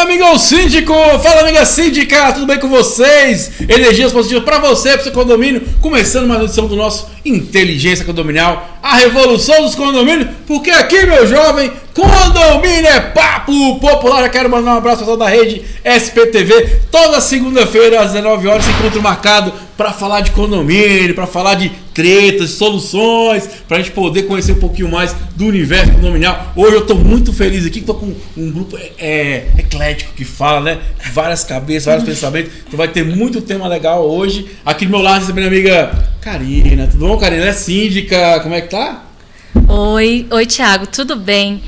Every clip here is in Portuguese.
amigo síndico! Fala, amiga síndica! Tudo bem com vocês? Energias positivas para você, para o seu condomínio. Começando mais uma edição do nosso Inteligência Condominial, a revolução dos condomínios, porque aqui, meu jovem, condomínio é papo popular. Eu quero mandar um abraço para toda a rede SPTV. Toda segunda-feira, às 19 horas, encontro marcado para falar de condomínio, para falar de tretas, soluções, para a gente poder conhecer um pouquinho mais do universo condominial. Hoje eu estou muito feliz aqui, que estou com um grupo eclético que fala, né? Várias cabeças, vários pensamentos. Então vai ter muito tema legal hoje. Aqui do meu lado, essa minha amiga Karina. Tudo bom, Karina? Ela é síndica, como é que tá? Oi, Thiago, tudo bem?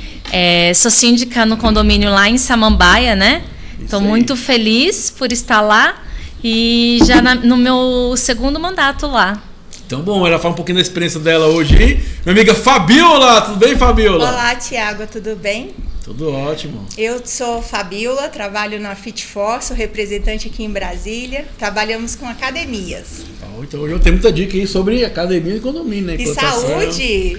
Sou síndica no condomínio lá em Samambaia, né? Estou muito feliz por estar lá e já no meu segundo mandato lá. Então, bom, ela fala um pouquinho da experiência dela hoje aí. Minha amiga Fabiola, tudo bem, Fabiola? Olá, Thiago, tudo bem? Tudo ótimo. Eu sou Fabiola, trabalho na Fit4, sou representante aqui em Brasília. Trabalhamos com academias. Então hoje eu tenho muita dica aí sobre academia e condomínio, né? E saúde.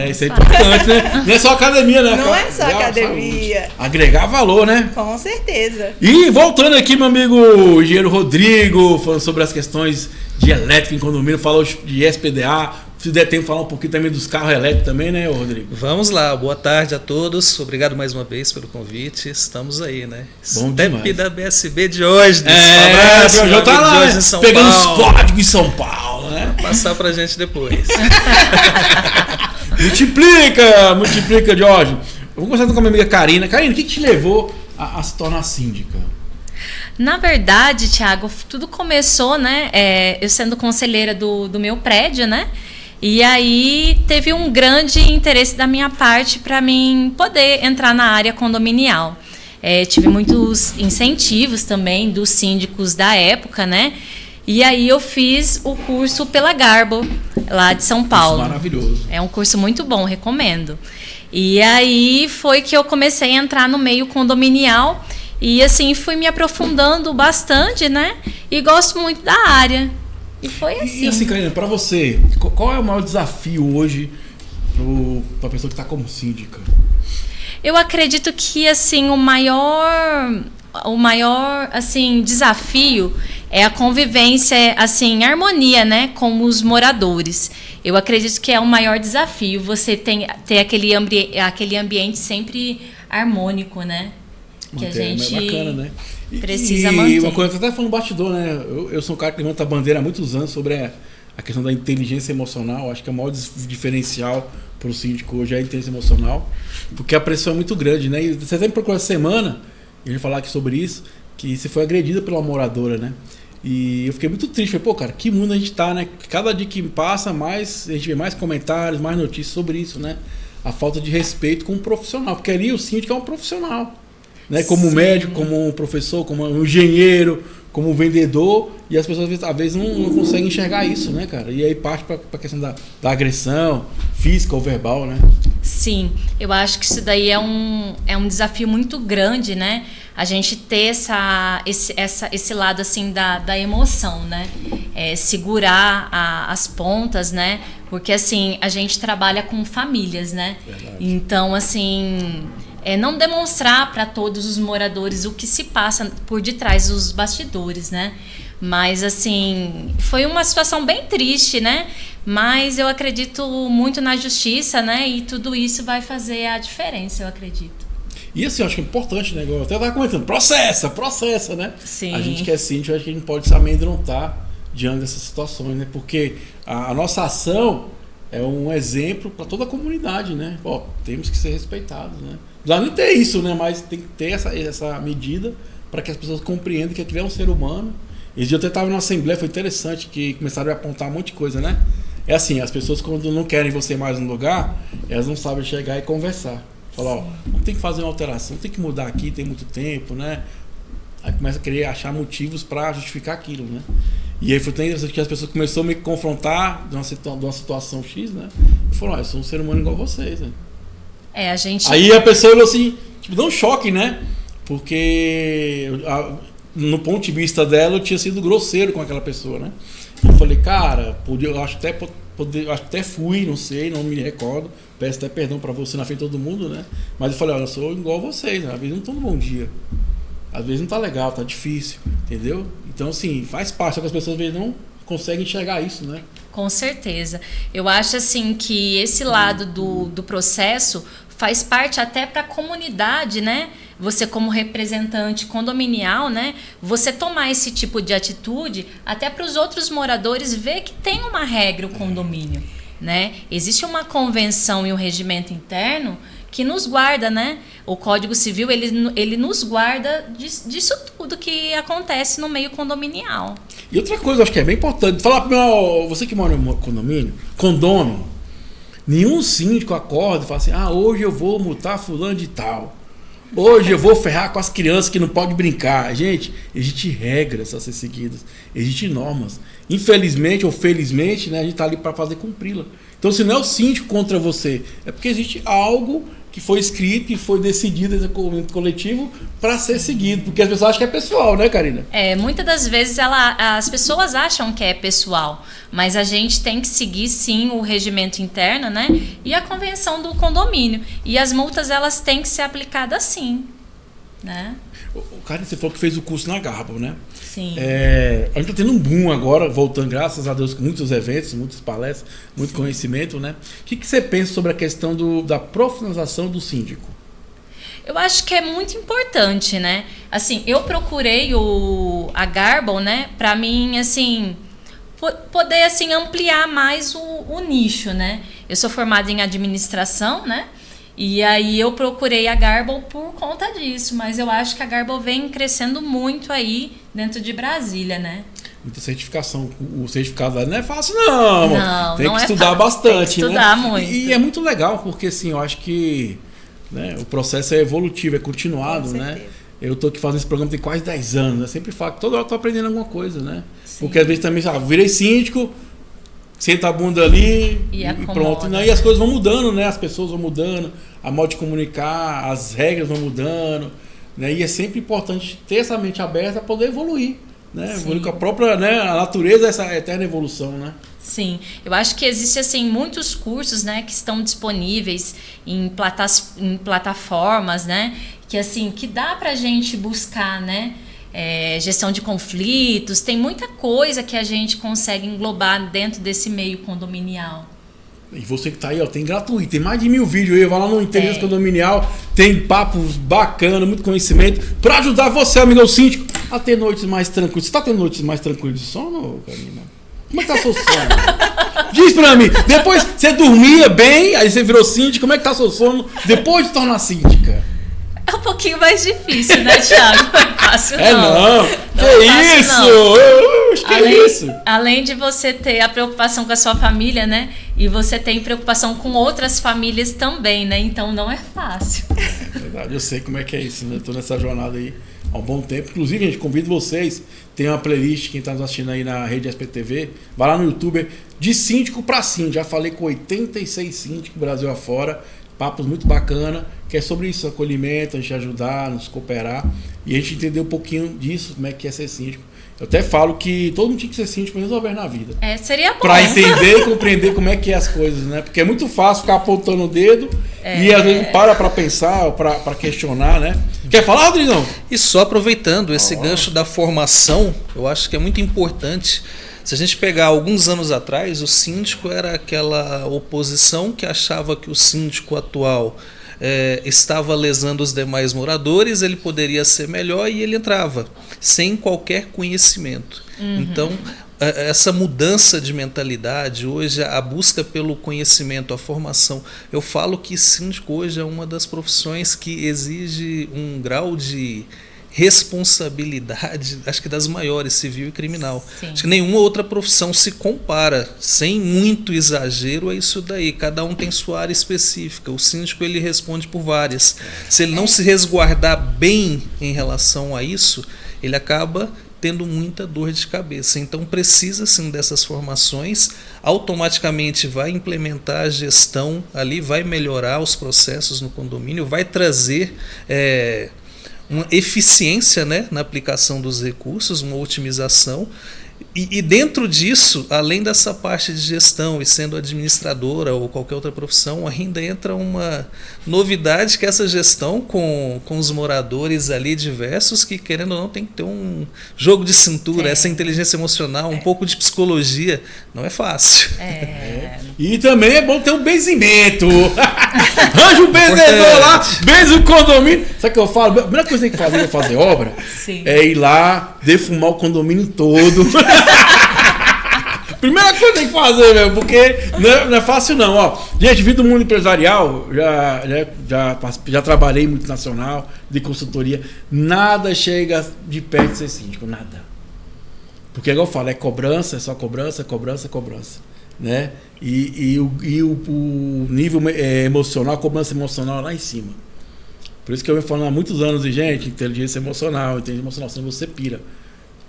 Isso é importante, né? Não é só academia, né? Não é só academia. Saúde. Agregar valor, né? Com certeza. E voltando aqui, meu amigo engenheiro Rodrigo, falando sobre as questões de elétrica em condomínio, falou de SPDA. Se der tempo, falar um pouquinho também dos carros elétricos também, né, Rodrigo? Vamos lá, boa tarde a todos. Obrigado mais uma vez pelo convite. Estamos aí, né? Bom Step da BSB de hoje. Abraço, já tá lá, hoje em São pegando Paulo. os códigos em São Paulo, né? Vou passar pra gente depois. multiplica, Jorge. Eu vou começar com a minha amiga Karina. Karina, o que te levou a se tornar síndica? Na verdade, Thiago, tudo começou, né? Eu sendo conselheira do meu prédio, né? E aí teve um grande interesse da minha parte para mim poder entrar na área condominial. Tive muitos incentivos também dos síndicos da época, né? E aí eu fiz o curso pela Garbo, lá de São Paulo. Maravilhoso. É um curso muito bom, recomendo. E aí foi que eu comecei a entrar no meio condominial e assim fui me aprofundando bastante, né? E gosto muito da área. E foi assim. E assim, Karina, para você, qual é o maior desafio hoje para a pessoa que está como síndica? Eu acredito que assim o maior assim desafio é a convivência, assim, em harmonia, né, com os moradores. Eu acredito que é o maior desafio você ter aquele ambiente sempre harmônico, né? Que a gente é bacana, né? precisa manter. E uma coisa, até falando bastidor, né? Eu sou um cara que levanta a bandeira há muitos anos sobre a questão da inteligência emocional. Acho que é o maior diferencial para o síndico hoje é a inteligência emocional, porque a pressão é muito grande, né? E você até me procurou essa semana, e a gente falar aqui sobre isso, que você foi agredida pela moradora, né? E eu fiquei muito triste. Falei, pô, cara, que mundo a gente tá, né? Cada dia que passa, mais a gente vê mais comentários, mais notícias sobre isso, né? A falta de respeito com o profissional, porque ali o síndico é um profissional. Né, como um médico, como um professor, como um engenheiro, como um vendedor, e as pessoas às vezes não conseguem enxergar isso, né, cara? E aí parte para a questão da agressão física ou verbal, né? Sim, eu acho que isso daí é um desafio muito grande, né? A gente ter esse lado assim da emoção, né? Segurar as pontas, né? Porque assim, a gente trabalha com famílias, né? Verdade. Então, assim, não demonstrar para todos os moradores o que se passa por detrás dos bastidores, né? Mas, assim, foi uma situação bem triste, né? Mas eu acredito muito na justiça, né? E tudo isso vai fazer a diferença, eu acredito. E assim, eu acho que é importante, né? Eu até estava comentando, processa, né? Sim. A gente que é síndico, acho que a gente pode se amedrontar diante dessas situações, né? Porque a nossa ação é um exemplo para toda a comunidade, né? Pô, temos que ser respeitados, né? Já não tem isso, né? Mas tem que ter essa medida para que as pessoas compreendam que aquilo é um ser humano. Esse dia eu até estava numa assembleia, foi interessante, que começaram a apontar um monte de coisa, né? É assim, as pessoas quando não querem você mais no lugar, elas não sabem chegar e conversar. Falar, ó, não tem que fazer uma alteração, tem que mudar aqui, tem muito tempo, né? Aí começa a querer achar motivos para justificar aquilo, né? E aí foi tão interessante que as pessoas começaram a me confrontar de uma situação X, né? E falaram, eu sou um ser humano igual a vocês, né? A gente... Aí a pessoa olhou assim, tipo, deu um choque, né? Porque no ponto de vista dela eu tinha sido grosseiro com aquela pessoa, né? Eu falei, cara, eu acho até fui, não sei, não me recordo, peço até perdão pra você na frente de todo mundo, né? Mas eu falei, olha, eu sou igual a vocês, né? Às vezes não tô no bom dia. às vezes não tá legal, tá difícil, entendeu? Então, assim, faz parte, só que as pessoas às vezes não conseguem enxergar isso, né? Com certeza. Eu acho assim que esse lado do processo faz parte até para a comunidade, né? Você como representante condominial, né? Você tomar esse tipo de atitude até para os outros moradores ver que tem uma regra o condomínio, né? Existe uma convenção e um regimento interno que nos guarda, né? O Código Civil, ele nos guarda disso tudo que acontece no meio condominial. E outra coisa, eu acho que é bem importante, falar para você que mora no condômino, nenhum síndico acorda e fala assim, hoje eu vou multar fulano de tal. Hoje eu vou ferrar com as crianças que não podem brincar. Gente, existem regras a ser seguidas, existem normas. Infelizmente ou felizmente, né, a gente está ali para fazer cumpri-la. Então, se não é o síndico contra você, é porque existe algo que foi escrito, que foi decidido no coletivo para ser seguido. Porque as pessoas acham que é pessoal, né, Karina? Muitas das vezes as pessoas acham que é pessoal, mas a gente tem que seguir, sim, o regimento interno, né? E a convenção do condomínio. E as multas, elas têm que ser aplicadas sim, né? Karina, você falou que fez o curso na Garbo, né? Sim. A gente está tendo um boom agora, voltando, graças a Deus, com muitos eventos, muitas palestras, muito conhecimento, né? O que você pensa sobre a questão da profissionalização do síndico? Eu acho que é muito importante, né? Assim, eu procurei a Garbo, né? Para mim, assim, poder assim, ampliar mais o nicho, né? Eu sou formada em administração, né? E aí eu procurei a Garbo por conta disso, mas eu acho que a Garbo vem crescendo muito aí dentro de Brasília, né? Muita certificação. O certificado lá não é fácil, não. Tem que estudar bastante, tem que estudar, né? Muito. E é muito legal, porque assim, eu acho que, né, o processo é evolutivo, é continuado, né? Eu tô aqui fazendo esse programa tem quase 10 anos, né? Sempre falo que toda hora eu tô aprendendo alguma coisa, né? Sim. Porque às vezes também, virei síndico, senta a bunda ali e pronto. Né? E as coisas vão mudando, né? As pessoas vão mudando, a modo de comunicar, as regras vão mudando, né? E é sempre importante ter essa mente aberta para poder evoluir, né? Evoluir com a própria, né? A natureza dessa eterna evolução, né? Sim, eu acho que existem assim, muitos cursos, né, que estão disponíveis em plataformas, né? Que assim, que dá pra gente buscar, né? Gestão de conflitos, tem muita coisa que a gente consegue englobar dentro desse meio condominial. E você que tá aí, ó, tem gratuito, tem mais de 1000 vídeos aí, vai lá no Inteligência Condominial, tem papos bacanas, muito conhecimento, para ajudar você, amigo síndico, a ter noites mais tranquilas. Você tá tendo noites mais tranquilas de sono, Karina? Como é que tá seu sono? Diz pra mim, depois você dormia bem, aí você virou síndica, como é que tá seu sono depois de tornar síndica? É um pouquinho mais difícil, né, Thiago? Não é fácil, não. Que isso? Que isso? Além de você ter a preocupação com a sua família, né? E você tem preocupação com outras famílias também, né? Então não é fácil. É verdade, eu sei como é que é isso, né? Eu tô nessa jornada aí há um bom tempo. Inclusive, gente, convido vocês, tem uma playlist, quem tá nos assistindo aí na rede SPTV, vai lá no YouTube, de síndico para síndico. Já falei com 86 síndicos Brasil afora. Papos muito bacana, que é sobre isso, acolhimento, a gente ajudar, nos cooperar e a gente entender um pouquinho disso, como é que é ser síndico. Eu até falo que todo mundo tinha que ser síndico para resolver na vida. Seria bom. Para entender e compreender como é que é as coisas, né? Porque é muito fácil ficar apontando o dedo e às vezes para pensar, para questionar, né? Quer falar, Rodrigão? E só aproveitando esse gancho da formação, eu acho que é muito importante. Se a gente pegar alguns anos atrás, o síndico era aquela oposição que achava que o síndico atual estava lesando os demais moradores, ele poderia ser melhor e ele entrava, sem qualquer conhecimento. Uhum. Então, essa mudança de mentalidade, hoje a busca pelo conhecimento, a formação, eu falo que síndico hoje é uma das profissões que exige um grau de responsabilidade, acho que das maiores, civil e criminal. Sim. Acho que nenhuma outra profissão se compara, sem muito exagero, a isso daí. Cada um tem sua área específica. O síndico, ele responde por várias. Se ele não se resguardar bem em relação a isso, ele acaba tendo muita dor de cabeça. Então precisa sim dessas formações, automaticamente vai implementar a gestão ali, vai melhorar os processos no condomínio, vai trazer uma eficiência, né, na aplicação dos recursos, uma otimização, E dentro disso, além dessa parte de gestão e sendo administradora ou qualquer outra profissão, ainda entra uma novidade que é essa gestão com os moradores ali diversos que, querendo ou não, tem que ter um jogo de cintura, essa inteligência emocional, um pouco de psicologia. Não é fácil. E também é bom ter um benzimento. Arranja um benzedor lá, benze o condomínio. Sabe o que eu falo? A primeira coisa que tem que fazer pra fazer obra é ir lá, defumar o condomínio todo. Primeira coisa que tem que fazer, velho, porque não é fácil não, ó. Gente, vim do mundo empresarial, já trabalhei em multinacional, de consultoria. Nada chega de perto de ser síndico, nada. Porque, igual eu falo, é cobrança, é só cobrança, cobrança, cobrança. Né? E o nível emocional, a cobrança emocional lá em cima. Por isso que eu venho falando há muitos anos de gente, inteligência emocional, senão você pira.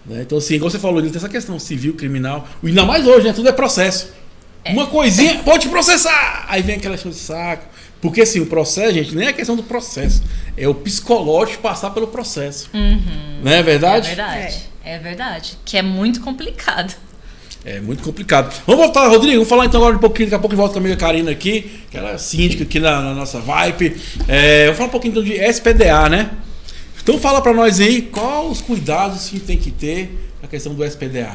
Né? Então, assim, igual você falou, tem essa questão civil, criminal, ainda mais hoje, né? Tudo é processo. Uma coisinha pode processar, aí vem aquela questão de saco. Porque assim, o processo, gente, nem é questão do processo, é o psicológico passar pelo processo. Não é verdade? É verdade, que é muito complicado. É muito complicado. Vamos voltar, Rodrigo. Vamos falar então agora um pouquinho. Daqui a pouco eu volto com a amiga Karina aqui, que ela é síndica aqui na nossa Vibe. Vou falar um pouquinho então de SPDA, né? Então fala pra nós aí quais os cuidados que tem que ter na questão do SPDA.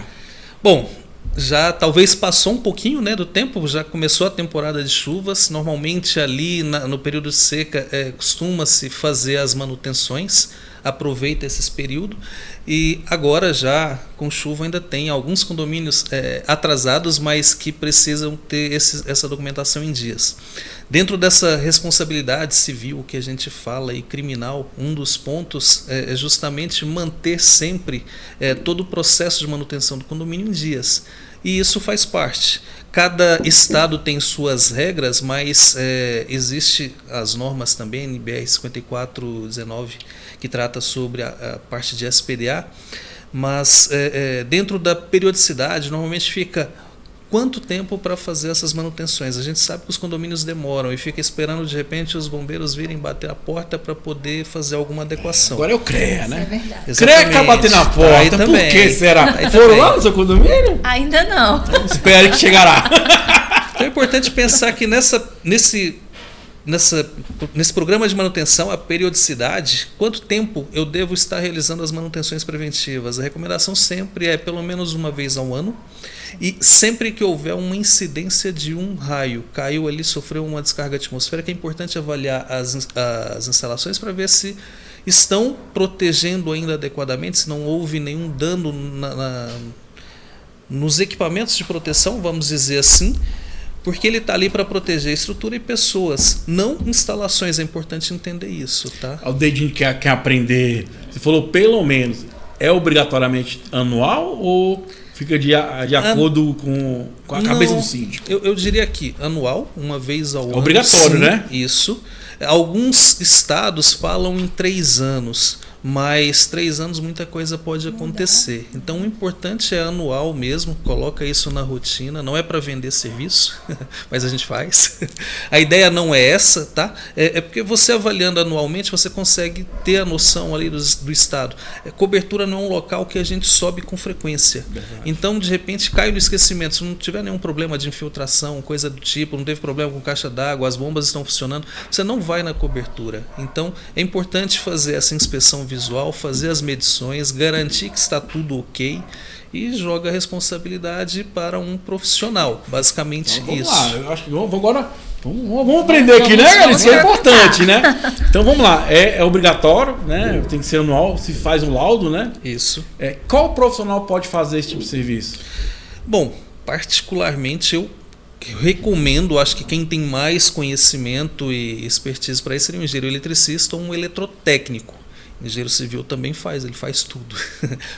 Bom, já talvez passou um pouquinho, né, do tempo, já começou a temporada de chuvas. Normalmente ali no período de seca costuma-se fazer as manutenções. Aproveita esse período e agora já com chuva ainda tem alguns condomínios atrasados, mas que precisam ter essa documentação em dias. Dentro dessa responsabilidade civil que a gente fala e criminal, um dos pontos é justamente manter sempre todo o processo de manutenção do condomínio em dias. E isso faz parte. Cada estado tem suas regras, mas existe as normas também, NBR 5419, que trata sobre a parte de SPDA, mas dentro da periodicidade normalmente fica quanto tempo para fazer essas manutenções. A gente sabe que os condomínios demoram e fica esperando de repente os bombeiros virem bater a porta para poder fazer alguma adequação. Agora é o CREA, né? É verdade. CREA que tá batendo na porta. Por que será? Foram lá no seu condomínio? Ainda não. Espere que chegará. Então é importante pensar que nesse programa de manutenção, a periodicidade, quanto tempo eu devo estar realizando as manutenções preventivas? A recomendação sempre é pelo menos uma vez ao ano e sempre que houver uma incidência de um raio, caiu ali, sofreu uma descarga atmosférica, é importante avaliar as instalações para ver se estão protegendo ainda adequadamente, se não houve nenhum dano nos equipamentos de proteção, vamos dizer assim, porque ele está ali para proteger estrutura e pessoas, não instalações. É importante entender isso, tá? O dedinho que quer aprender, você falou pelo menos, é obrigatoriamente anual ou fica de acordo com a cabeça do síndico? Eu diria aqui, anual, uma vez ao ano. Obrigatório, sim, né? Isso. Alguns estados falam em 3 anos. Mas 3 anos muita coisa pode acontecer. Então o importante é anual mesmo, coloca isso na rotina, não é para vender serviço, mas a gente faz. A ideia não é essa, tá? É porque você avaliando anualmente, você consegue ter a noção ali do estado. Cobertura não é um local que a gente sobe com frequência. Verdade. Então, de repente, cai no esquecimento. Se não tiver nenhum problema de infiltração, coisa do tipo, não teve problema com caixa d'água, as bombas estão funcionando, você não vai na cobertura. Então, é importante fazer essa inspeção visual, fazer as medições, garantir que está tudo ok e joga a responsabilidade para um profissional. Basicamente então, vamos isso. Lá. Eu acho que vamos aprender aqui, né, galera? Isso é importante, né? Então vamos lá. É obrigatório, né? Tem que ser anual, se faz um laudo, né? Isso. Qual profissional pode fazer esse tipo de serviço? Bom, particularmente eu recomendo, acho que quem tem mais conhecimento e expertise para isso seria um engenheiro eletricista ou um eletrotécnico. Engenheiro civil também faz, ele faz tudo.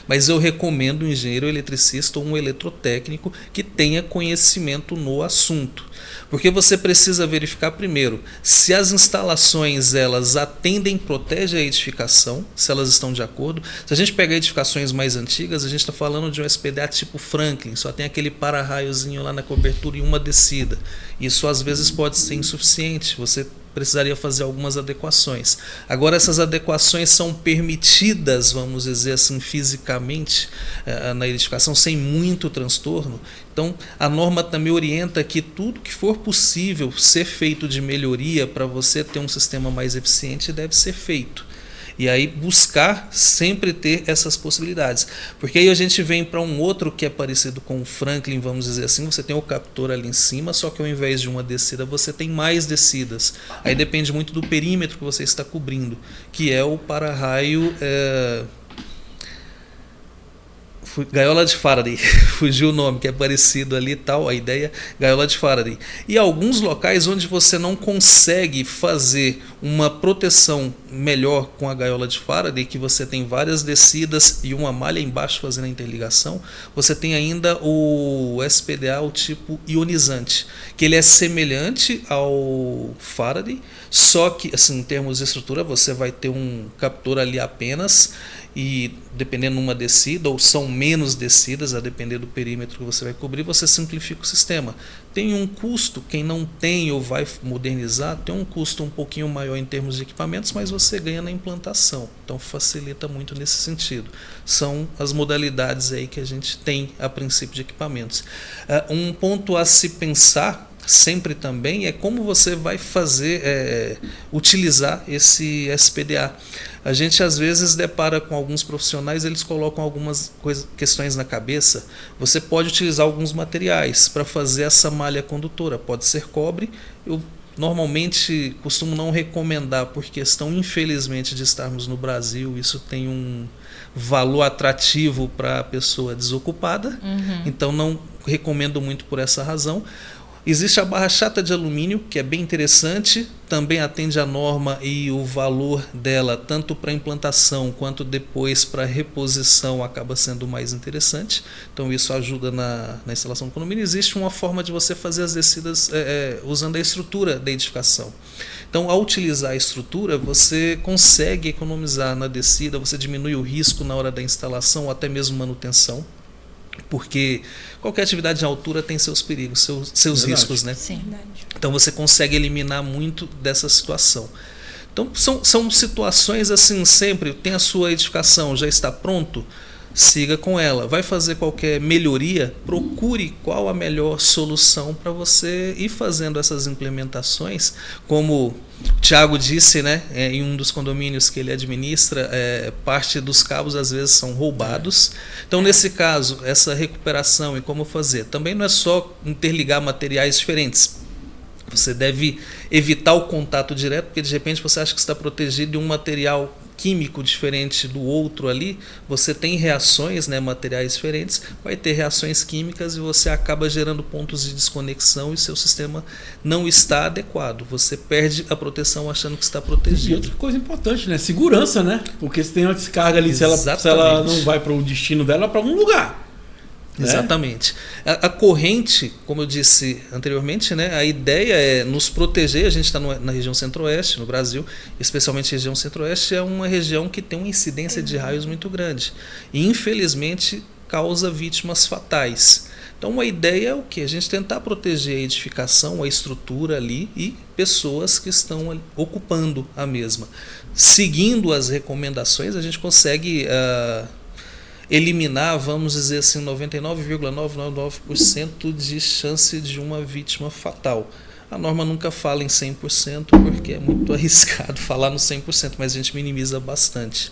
Mas eu recomendo um engenheiro eletricista ou um eletrotécnico que tenha conhecimento no assunto. Porque você precisa verificar primeiro se as instalações elas atendem, protegem a edificação, se elas estão de acordo. Se a gente pegar edificações mais antigas, a gente está falando de um SPDA tipo Franklin, só tem aquele para-raiozinho lá na cobertura e uma descida. Isso às vezes pode ser insuficiente, você precisaria fazer algumas adequações. Agora, essas adequações são permitidas, vamos dizer assim, fisicamente, na edificação, sem muito transtorno. Então, a norma também orienta que tudo que for possível ser feito de melhoria para você ter um sistema mais eficiente deve ser feito. E aí buscar sempre ter essas possibilidades. Porque aí a gente vem para um outro que é parecido com o Franklin, vamos dizer assim, você tem o captor ali em cima, só que ao invés de uma descida, você tem mais descidas. Aí depende muito do perímetro que você está cobrindo, que é o para-raio... gaiola de Faraday, fugiu o nome, que é parecido ali e tal, a ideia, gaiola de Faraday. E alguns locais onde você não consegue fazer uma proteção melhor com a gaiola de Faraday, que você tem várias descidas e uma malha embaixo fazendo a interligação, você tem ainda o SPDA, o tipo ionizante, que ele é semelhante ao Faraday, só que, assim, em termos de estrutura, você vai ter um captor ali apenas, e dependendo de uma descida, ou são menos descidas, a depender do perímetro que você vai cobrir, você simplifica o sistema. Tem um custo, quem não tem ou vai modernizar, tem um custo um pouquinho maior em termos de equipamentos, mas você ganha na implantação, então facilita muito nesse sentido. São as modalidades aí que a gente tem a princípio de equipamentos. Um ponto a se pensar sempre também é como você vai fazer, utilizar esse SPDA. A gente às vezes depara com alguns profissionais, eles colocam algumas questões na cabeça. Você pode utilizar alguns materiais para fazer essa malha condutora, pode ser cobre. Eu normalmente costumo não recomendar por questão, infelizmente, de estarmos no Brasil, isso tem um valor atrativo para a pessoa desocupada, então não recomendo muito por essa razão. Existe a barra chata de alumínio, que é bem interessante, também atende à norma e o valor dela, tanto para implantação quanto depois para reposição, acaba sendo mais interessante. Então isso ajuda na instalação do condomínio. Existe uma forma de você fazer as descidas usando a estrutura da edificação. Então, ao utilizar a estrutura, você consegue economizar na descida, você diminui o risco na hora da instalação ou até mesmo manutenção. Porque qualquer atividade de altura tem seus perigos, seus riscos, né? Sim. Então você consegue eliminar muito dessa situação. Então são situações assim, sempre tem a sua edificação, já está pronto, siga com ela. Vai fazer qualquer melhoria, procure qual a melhor solução para você ir fazendo essas implementações. Como o Thiago disse, né, em um dos condomínios que ele administra, parte dos cabos às vezes são roubados. Então, nesse caso, essa recuperação e como fazer, também não é só interligar materiais diferentes. Você deve evitar o contato direto, porque de repente você acha que está protegido de um material químico diferente do outro ali, você tem reações, né, materiais diferentes, vai ter reações químicas e você acaba gerando pontos de desconexão e seu sistema não está adequado. Você perde a proteção achando que está protegido. E outra coisa importante, né? Segurança, né? Porque se tem uma descarga ali, se ela não vai para o destino dela, para algum lugar. Exatamente. A corrente, como eu disse anteriormente, né, a ideia é nos proteger. A gente está na região centro-oeste, no Brasil, especialmente a região centro-oeste, é uma região que tem uma incidência de raios muito grande. E, infelizmente, causa vítimas fatais. Então, a ideia é o quê? A gente tentar proteger a edificação, a estrutura ali e pessoas que estão ocupando a mesma. Seguindo as recomendações, a gente consegue eliminar, vamos dizer assim, 99,999% de chance de uma vítima fatal. A norma nunca fala em 100%, porque é muito arriscado falar no 100%, mas a gente minimiza bastante.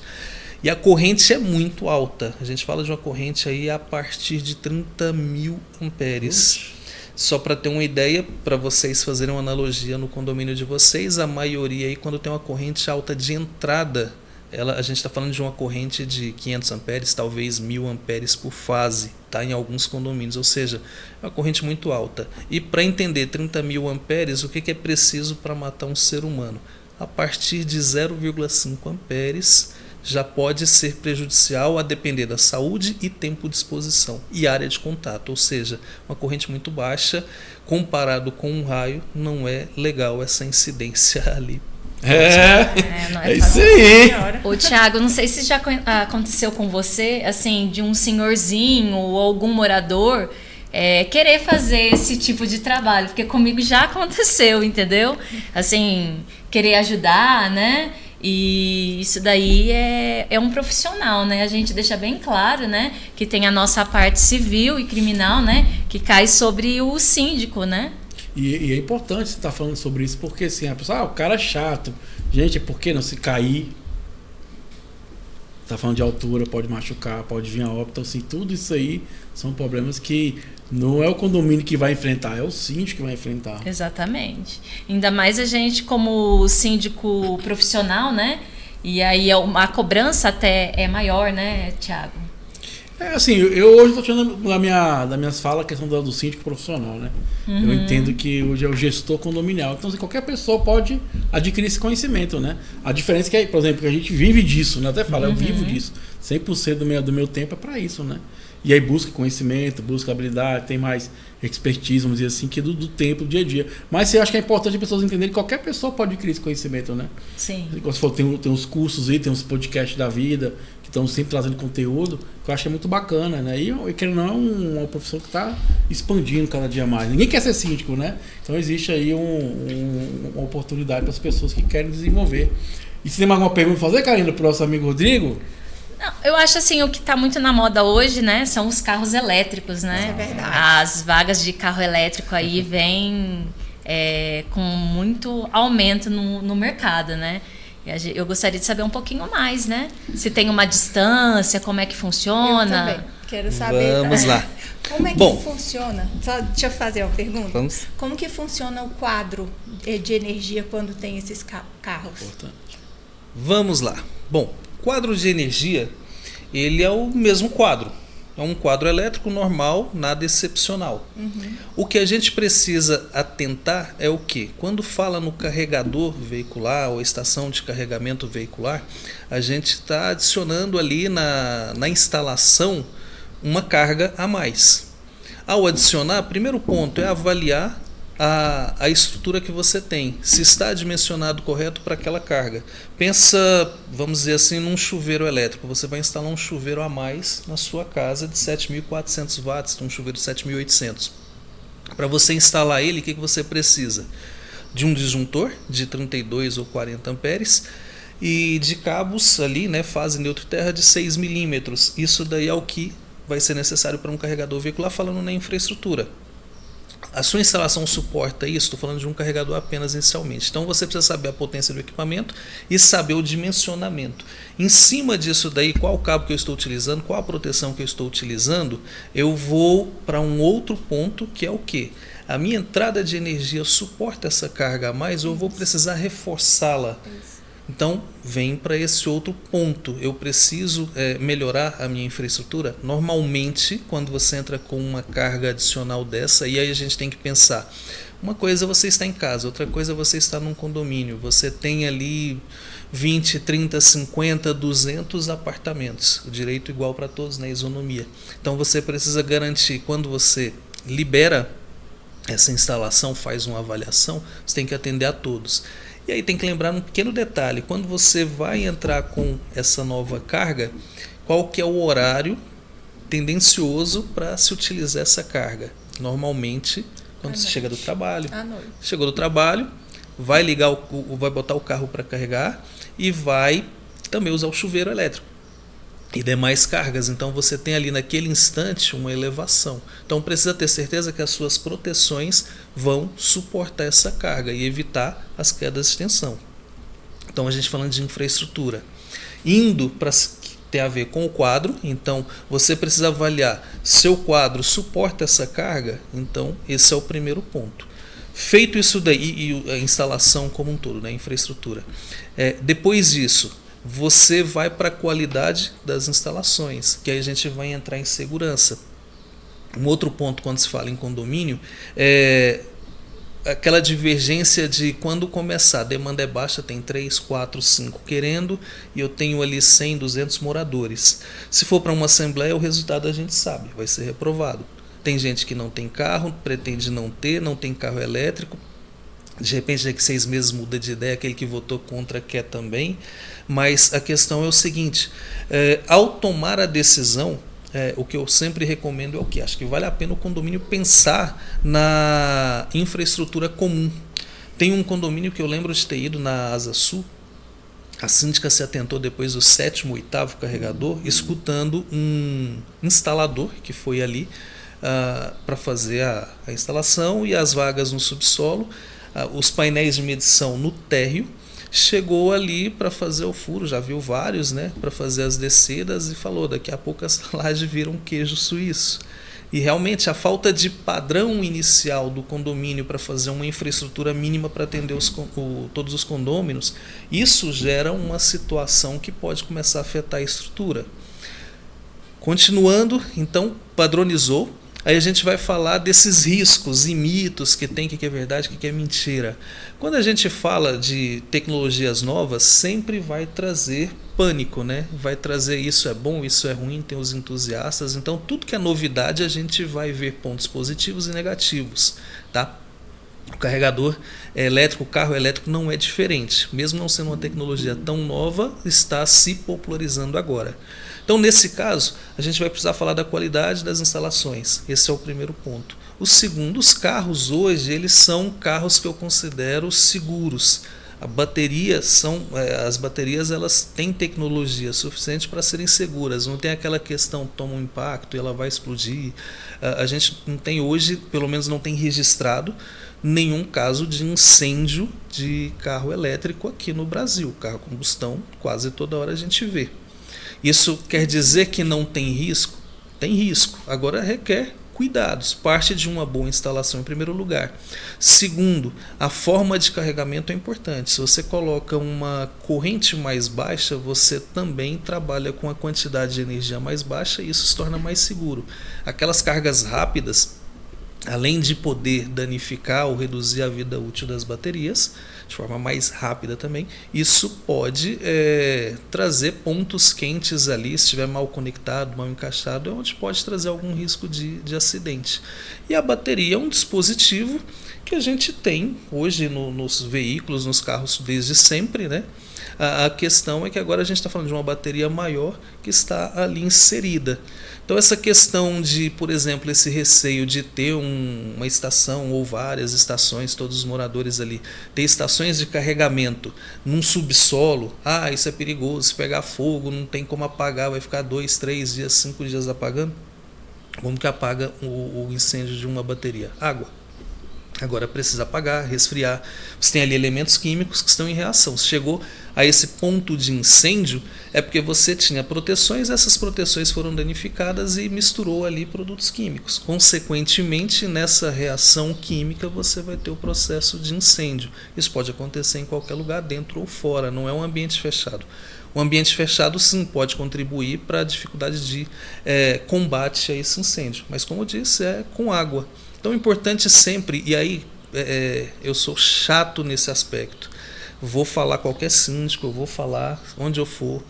E a corrente é muito alta. A gente fala de uma corrente aí a partir de 30.000 amperes. Só para ter uma ideia, para vocês fazerem uma analogia no condomínio de vocês, a maioria aí, quando tem uma corrente alta de entrada, a gente está falando de uma corrente de 500 amperes, talvez 1.000 amperes por fase, tá? Em alguns condomínios, ou seja, é uma corrente muito alta. E para entender 30.000 amperes, o que é preciso para matar um ser humano? A partir de 0,5 amperes já pode ser prejudicial a depender da saúde e tempo de exposição e área de contato, ou seja, uma corrente muito baixa, comparado com um raio, não é legal essa incidência ali. É isso aí. Ô, Thiago, não sei se já aconteceu com você, assim, de um senhorzinho ou algum morador querer fazer esse tipo de trabalho, porque comigo já aconteceu, entendeu? Assim, querer ajudar, né? E isso daí é um profissional, né? A gente deixa bem claro, né? Que tem a nossa parte civil e criminal, né? Que cai sobre o síndico, né? E é importante você estar falando sobre isso, porque assim, a pessoa, o cara é chato. Gente, por que não se cair? Tá falando de altura, pode machucar, pode vir a óbito. Então, assim, tudo isso aí são problemas que não é o condomínio que vai enfrentar, é o síndico que vai enfrentar. Exatamente. Ainda mais a gente como síndico profissional, né? E aí a cobrança até é maior, né, Thiago? Assim, eu hoje estou tirando das minhas falas a questão do síndico profissional, né? Eu entendo que hoje é o gestor condominial. Então, assim, qualquer pessoa pode adquirir esse conhecimento, né? A diferença é que, por exemplo, que a gente vive disso, né? Até falo, eu vivo disso. 100% do meu tempo é para isso, né? E aí busca conhecimento, busca habilidade, tem mais expertise, vamos dizer assim, que do tempo, do dia a dia. Mas eu acho que é importante as pessoas entenderem que qualquer pessoa pode adquirir esse conhecimento, né? Sim. Como você falou, tem uns cursos aí, tem uns podcasts da vida, que estão sempre trazendo conteúdo, que eu acho que é muito bacana, né? E que não é uma profissão que está expandindo cada dia mais. Ninguém quer ser síndico, né? Então existe aí uma oportunidade para as pessoas que querem desenvolver. E se tem mais alguma pergunta para fazer, Karina, para o nosso amigo Rodrigo? Não, eu acho assim, o que está muito na moda hoje, né, são os carros elétricos, né? Isso é verdade. As vagas de carro elétrico aí vêm com muito aumento no mercado, né? Eu gostaria de saber um pouquinho mais, né? Se tem uma distância, como é que funciona. Eu também quero saber. Vamos lá. Como é que funciona? Só deixa eu fazer uma pergunta. Vamos. Como que funciona o quadro de energia quando tem esses carros? Importante. Vamos lá. Bom, quadro de energia, ele é o mesmo quadro. É um quadro elétrico normal, nada excepcional. O que a gente precisa atentar é o quê? Quando fala no carregador veicular ou estação de carregamento veicular, a gente está adicionando ali na instalação uma carga a mais. Ao adicionar, primeiro ponto é avaliar a estrutura que você tem, se está dimensionado correto para aquela carga. Pensa, vamos dizer assim, num chuveiro elétrico. Você vai instalar um chuveiro a mais na sua casa de 7.400 watts, um chuveiro de 7.800. Para você instalar ele, o que você precisa? De um disjuntor de 32 ou 40 amperes e de cabos ali, né, fase neutro terra de 6 milímetros. Isso daí é o que vai ser necessário para um carregador veicular, falando na infraestrutura. A sua instalação suporta isso? Estou falando de um carregador apenas inicialmente. Então você precisa saber a potência do equipamento e saber o dimensionamento. Em cima disso daí, qual o cabo que eu estou utilizando, qual a proteção que eu estou utilizando, eu vou para um outro ponto que é o quê? A minha entrada de energia suporta essa carga a mais ou eu vou precisar reforçá-la? Então, vem para esse outro ponto. Eu preciso melhorar a minha infraestrutura? Normalmente, quando você entra com uma carga adicional dessa, e aí a gente tem que pensar. Uma coisa é você estar em casa, outra coisa é você estar num condomínio. Você tem ali 20, 30, 50, 200 apartamentos. O direito igual para todos, né? Isonomia. Então, você precisa garantir, quando você libera essa instalação, faz uma avaliação, você tem que atender a todos. E aí tem que lembrar um pequeno detalhe, quando você vai entrar com essa nova carga, qual que é o horário tendencioso para se utilizar essa carga? Normalmente, quando você chega do trabalho. À noite. Chegou do trabalho, vai ligar vai botar o carro para carregar e vai também usar o chuveiro elétrico e demais cargas. Então você tem ali naquele instante uma elevação. Então precisa ter certeza que as suas proteções vão suportar essa carga e evitar as quedas de tensão. Então a gente falando de infraestrutura. Indo para ter a ver com o quadro, então você precisa avaliar se o quadro suporta essa carga. Então esse é o primeiro ponto. Feito isso daí e a instalação como um todo, né, infraestrutura. Depois disso, você vai para a qualidade das instalações, que aí a gente vai entrar em segurança. Um outro ponto quando se fala em condomínio é aquela divergência de quando começar, a demanda é baixa, tem 3, 4, 5 querendo e eu tenho ali 100, 200 moradores. Se for para uma assembleia, o resultado a gente sabe, vai ser reprovado. Tem gente que não tem carro, pretende não tem carro elétrico. De repente, daqui 6 meses muda de ideia, aquele que votou contra quer também. Mas a questão é o seguinte, ao tomar a decisão, o que eu sempre recomendo é o que? Acho que vale a pena o condomínio pensar na infraestrutura comum. Tem um condomínio que eu lembro de ter ido na Asa Sul. A síndica se atentou depois do 7º, 8º carregador, escutando um instalador que foi ali para fazer a instalação, e as vagas no subsolo, os painéis de medição no térreo. Chegou ali para fazer o furo, já viu vários, né, para fazer as descidas, e falou: daqui a pouco as lajes viram queijo suíço. E realmente a falta de padrão inicial do condomínio para fazer uma infraestrutura mínima para atender todos os condôminos, isso gera uma situação que pode começar a afetar a estrutura. Continuando, então, padronizou. Aí a gente vai falar desses riscos e mitos que tem, que é verdade, que é mentira. Quando a gente fala de tecnologias novas, sempre vai trazer pânico, né? Vai trazer isso é bom, isso é ruim, tem os entusiastas. Então, tudo que é novidade, a gente vai ver pontos positivos e negativos, tá? O carregador elétrico, o carro elétrico não é diferente. Mesmo não sendo uma tecnologia tão nova, está se popularizando agora. Então, nesse caso, a gente vai precisar falar da qualidade das instalações. Esse é o primeiro ponto. O segundo, os carros hoje, eles são carros que eu considero seguros. As baterias elas têm tecnologia suficiente para serem seguras. Não tem aquela questão, toma um impacto e ela vai explodir. A gente não tem hoje, pelo menos não tem registrado, nenhum caso de incêndio de carro elétrico aqui no Brasil. Carro a combustão, quase toda hora a gente vê. Isso quer dizer que não tem risco? Tem risco. Agora requer cuidados. Parte de uma boa instalação em primeiro lugar. Segundo, a forma de carregamento é importante. Se você coloca uma corrente mais baixa, você também trabalha com a quantidade de energia mais baixa e isso se torna mais seguro. Aquelas cargas rápidas, além de poder danificar ou reduzir a vida útil das baterias, de forma mais rápida também, isso pode trazer pontos quentes ali, se estiver mal conectado, mal encaixado, é onde pode trazer algum risco de acidente. E a bateria é um dispositivo que a gente tem hoje nos veículos, nos carros desde sempre, né? A questão é que agora a gente está falando de uma bateria maior que está ali inserida. Então essa questão de, por exemplo, esse receio de ter uma estação ou várias estações, todos os moradores ali, ter estações de carregamento num subsolo, isso é perigoso, se pegar fogo não tem como apagar, vai ficar 2, 3 dias, 5 dias apagando. Como que apaga o incêndio de uma bateria? Água. Agora precisa apagar, resfriar. Você tem ali elementos químicos que estão em reação. Se chegou a esse ponto de incêndio, é porque você tinha proteções, essas proteções foram danificadas e misturou ali produtos químicos. Consequentemente, nessa reação química, você vai ter o processo de incêndio. Isso pode acontecer em qualquer lugar, dentro ou fora, não é um ambiente fechado. O ambiente fechado, sim, pode contribuir para a dificuldade de combate a esse incêndio. Mas, como eu disse, é com água. Então, é importante sempre, e aí eu sou chato nesse aspecto, vou falar qualquer síndico, eu vou falar onde eu for,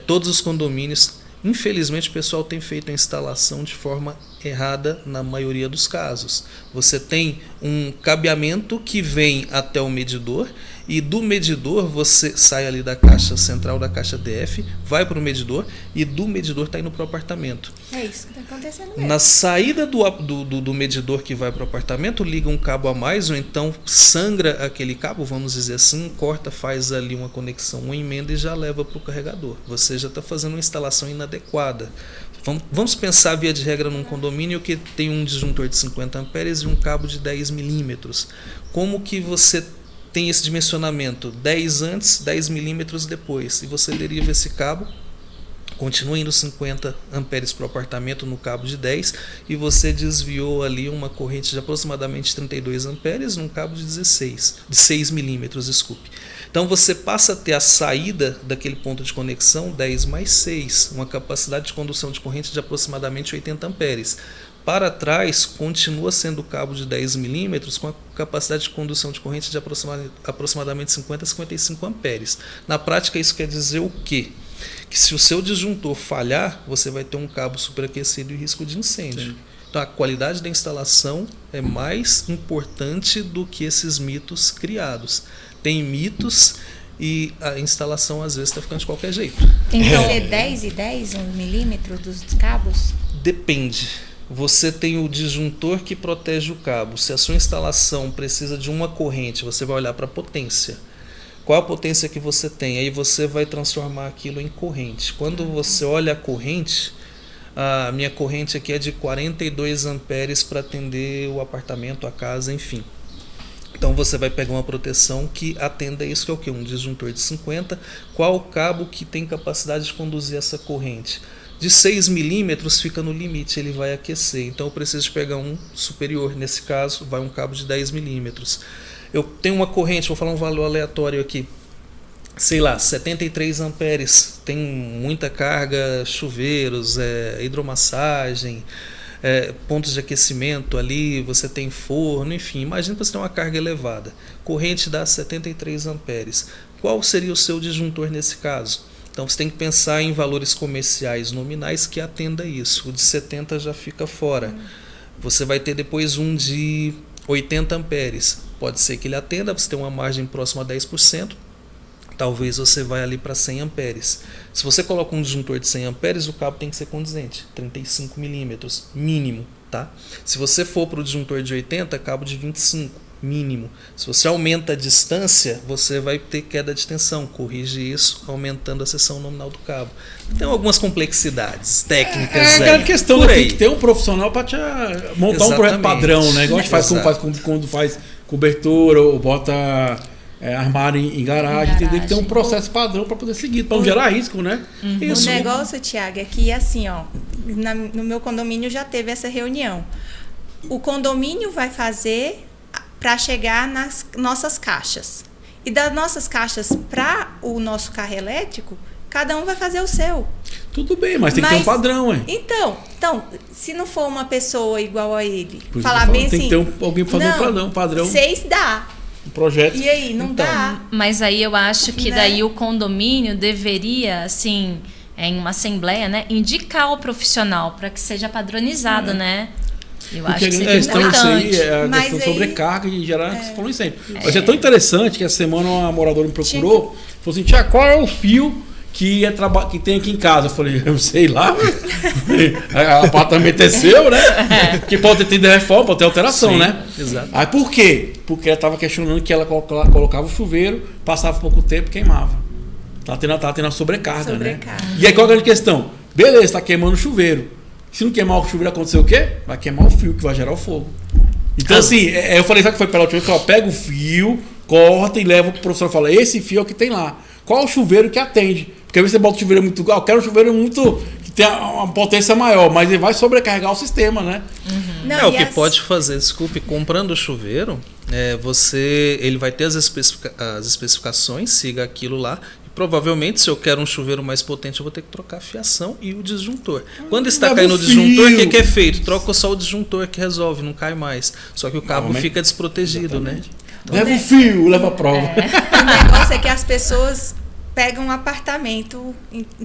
todos os condomínios, infelizmente o pessoal tem feito a instalação de forma errada na maioria dos casos. Você tem um cabeamento que vem até o medidor, e do medidor você sai ali da caixa central, da caixa DF, vai para o medidor, e do medidor está indo para o apartamento. É isso que está acontecendo mesmo. Na saída do medidor que vai para o apartamento, liga um cabo a mais, ou então sangra aquele cabo, vamos dizer assim, corta, faz ali uma conexão, uma emenda e já leva para o carregador. Você já está fazendo uma instalação inadequada. Vamos pensar, via de regra, num condomínio que tem um disjuntor de 50 amperes e um cabo de 10 milímetros. Como que você tem esse dimensionamento? 10 antes, 10 milímetros depois. E você deriva esse cabo, continua indo 50 amperes para o apartamento no cabo de 10 e você desviou ali uma corrente de aproximadamente 32 amperes num cabo de 6 milímetros, desculpe. Então você passa a ter a saída daquele ponto de conexão 10 mais 6, uma capacidade de condução de corrente de aproximadamente 80 amperes. Para trás, continua sendo cabo de 10 milímetros com a capacidade de condução de corrente de aproximadamente 50 a 55 amperes. Na prática, isso quer dizer o quê? Que se o seu disjuntor falhar, você vai ter um cabo superaquecido e risco de incêndio. Sim. Então, a qualidade da instalação é mais importante do que esses mitos criados. Tem mitos e a instalação às vezes está ficando de qualquer jeito. Tem que ser 10 e 10 milímetros dos cabos? Depende. Você tem o disjuntor que protege o cabo. Se a sua instalação precisa de uma corrente, você vai olhar para a potência. Qual a potência que você tem? Aí você vai transformar aquilo em corrente. Quando você olha a corrente, a minha corrente aqui é de 42 amperes para atender o apartamento, a casa, enfim. Então você vai pegar uma proteção que atenda isso, que é o quê? Um disjuntor de 50. Qual o cabo que tem capacidade de conduzir essa corrente? De 6 milímetros fica no limite, ele vai aquecer. Então eu preciso pegar um superior. Nesse caso, vai um cabo de 10 milímetros. Eu tenho uma corrente, vou falar um valor aleatório aqui. Sei lá, 73 amperes. Tem muita carga, chuveiros, hidromassagem, pontos de aquecimento ali, você tem forno, enfim. Imagina que você tem uma carga elevada. Corrente dá 73 amperes. Qual seria o seu disjuntor nesse caso? Então você tem que pensar em valores comerciais nominais que atenda isso. O de 70 já fica fora. Você vai ter depois um de 80 amperes. Pode ser que ele atenda, você tem uma margem próxima a 10%. Talvez você vai ali para 100 amperes. Se você coloca um disjuntor de 100 amperes, o cabo tem que ser condizente, 35 milímetros, mínimo. Tá? Se você for para o disjuntor de 80, cabo de 25, mínimo. Se você aumenta a distância, você vai ter queda de tensão. Corrige isso aumentando a seção nominal do cabo. Tem algumas complexidades técnicas. É aquela questão, né? Tem que ter um profissional para te montar um projeto padrão, né? Igual a gente faz quando faz cobertura ou bota armário em garagem. Tem que ter um processo padrão para poder seguir, para não gerar risco, né? O negócio, Tiago, é que assim, ó, no meu condomínio já teve essa reunião. O condomínio vai fazer para chegar nas nossas caixas. E das nossas caixas para o nosso carro elétrico, cada um vai fazer o seu. Tudo bem, mas tem que ter um padrão, hein? Então, se não for uma pessoa igual a ele, falar bem assim... Tem que ter alguém para fazer um padrão. 6 dá. Um projeto. E aí, não dá. Mas aí eu acho que daí o condomínio deveria, assim, em uma assembleia, né, indicar o profissional para que seja padronizado, né? Eu acho que seria importante. Isso aí é a questão de sobrecarga e gerar, você falou incêndio. Mas é tão interessante que essa semana uma moradora me procurou, falou assim, Tiago, qual é o fio que tem aqui em casa? Eu falei, eu sei lá. O apartamento é seu, né? Que pode ter reforma, pode ter alteração, né? Exato. Aí por quê? Porque ela estava questionando que ela colocava o chuveiro, passava pouco tempo e queimava. Tá tendo a sobrecarga, né? E aí qual é a grande questão? Beleza, está queimando o chuveiro. Se não queimar o chuveiro, acontecer o quê? Vai queimar o fio que vai gerar o fogo. Então, assim, eu falei, sabe o que foi pela última vez? Eu falei, pega o fio, corta e leva pro professor e fala, esse fio é o que tem lá. Qual o chuveiro que atende? Porque às vezes você bota o chuveiro muito... eu quero um chuveiro muito... que tenha uma potência maior, mas ele vai sobrecarregar o sistema, né? Não, o que pode fazer, desculpe, comprando o chuveiro, ele vai ter as especificações, siga aquilo lá. Provavelmente, se eu quero um chuveiro mais potente, eu vou ter que trocar a fiação e o disjuntor. Quando está caindo o disjuntor, o que é feito? Troca só o disjuntor que resolve, não cai mais. Só que o cabo fica desprotegido, né? Então, leva o fio, leva a prova. O negócio é que as pessoas pegam um apartamento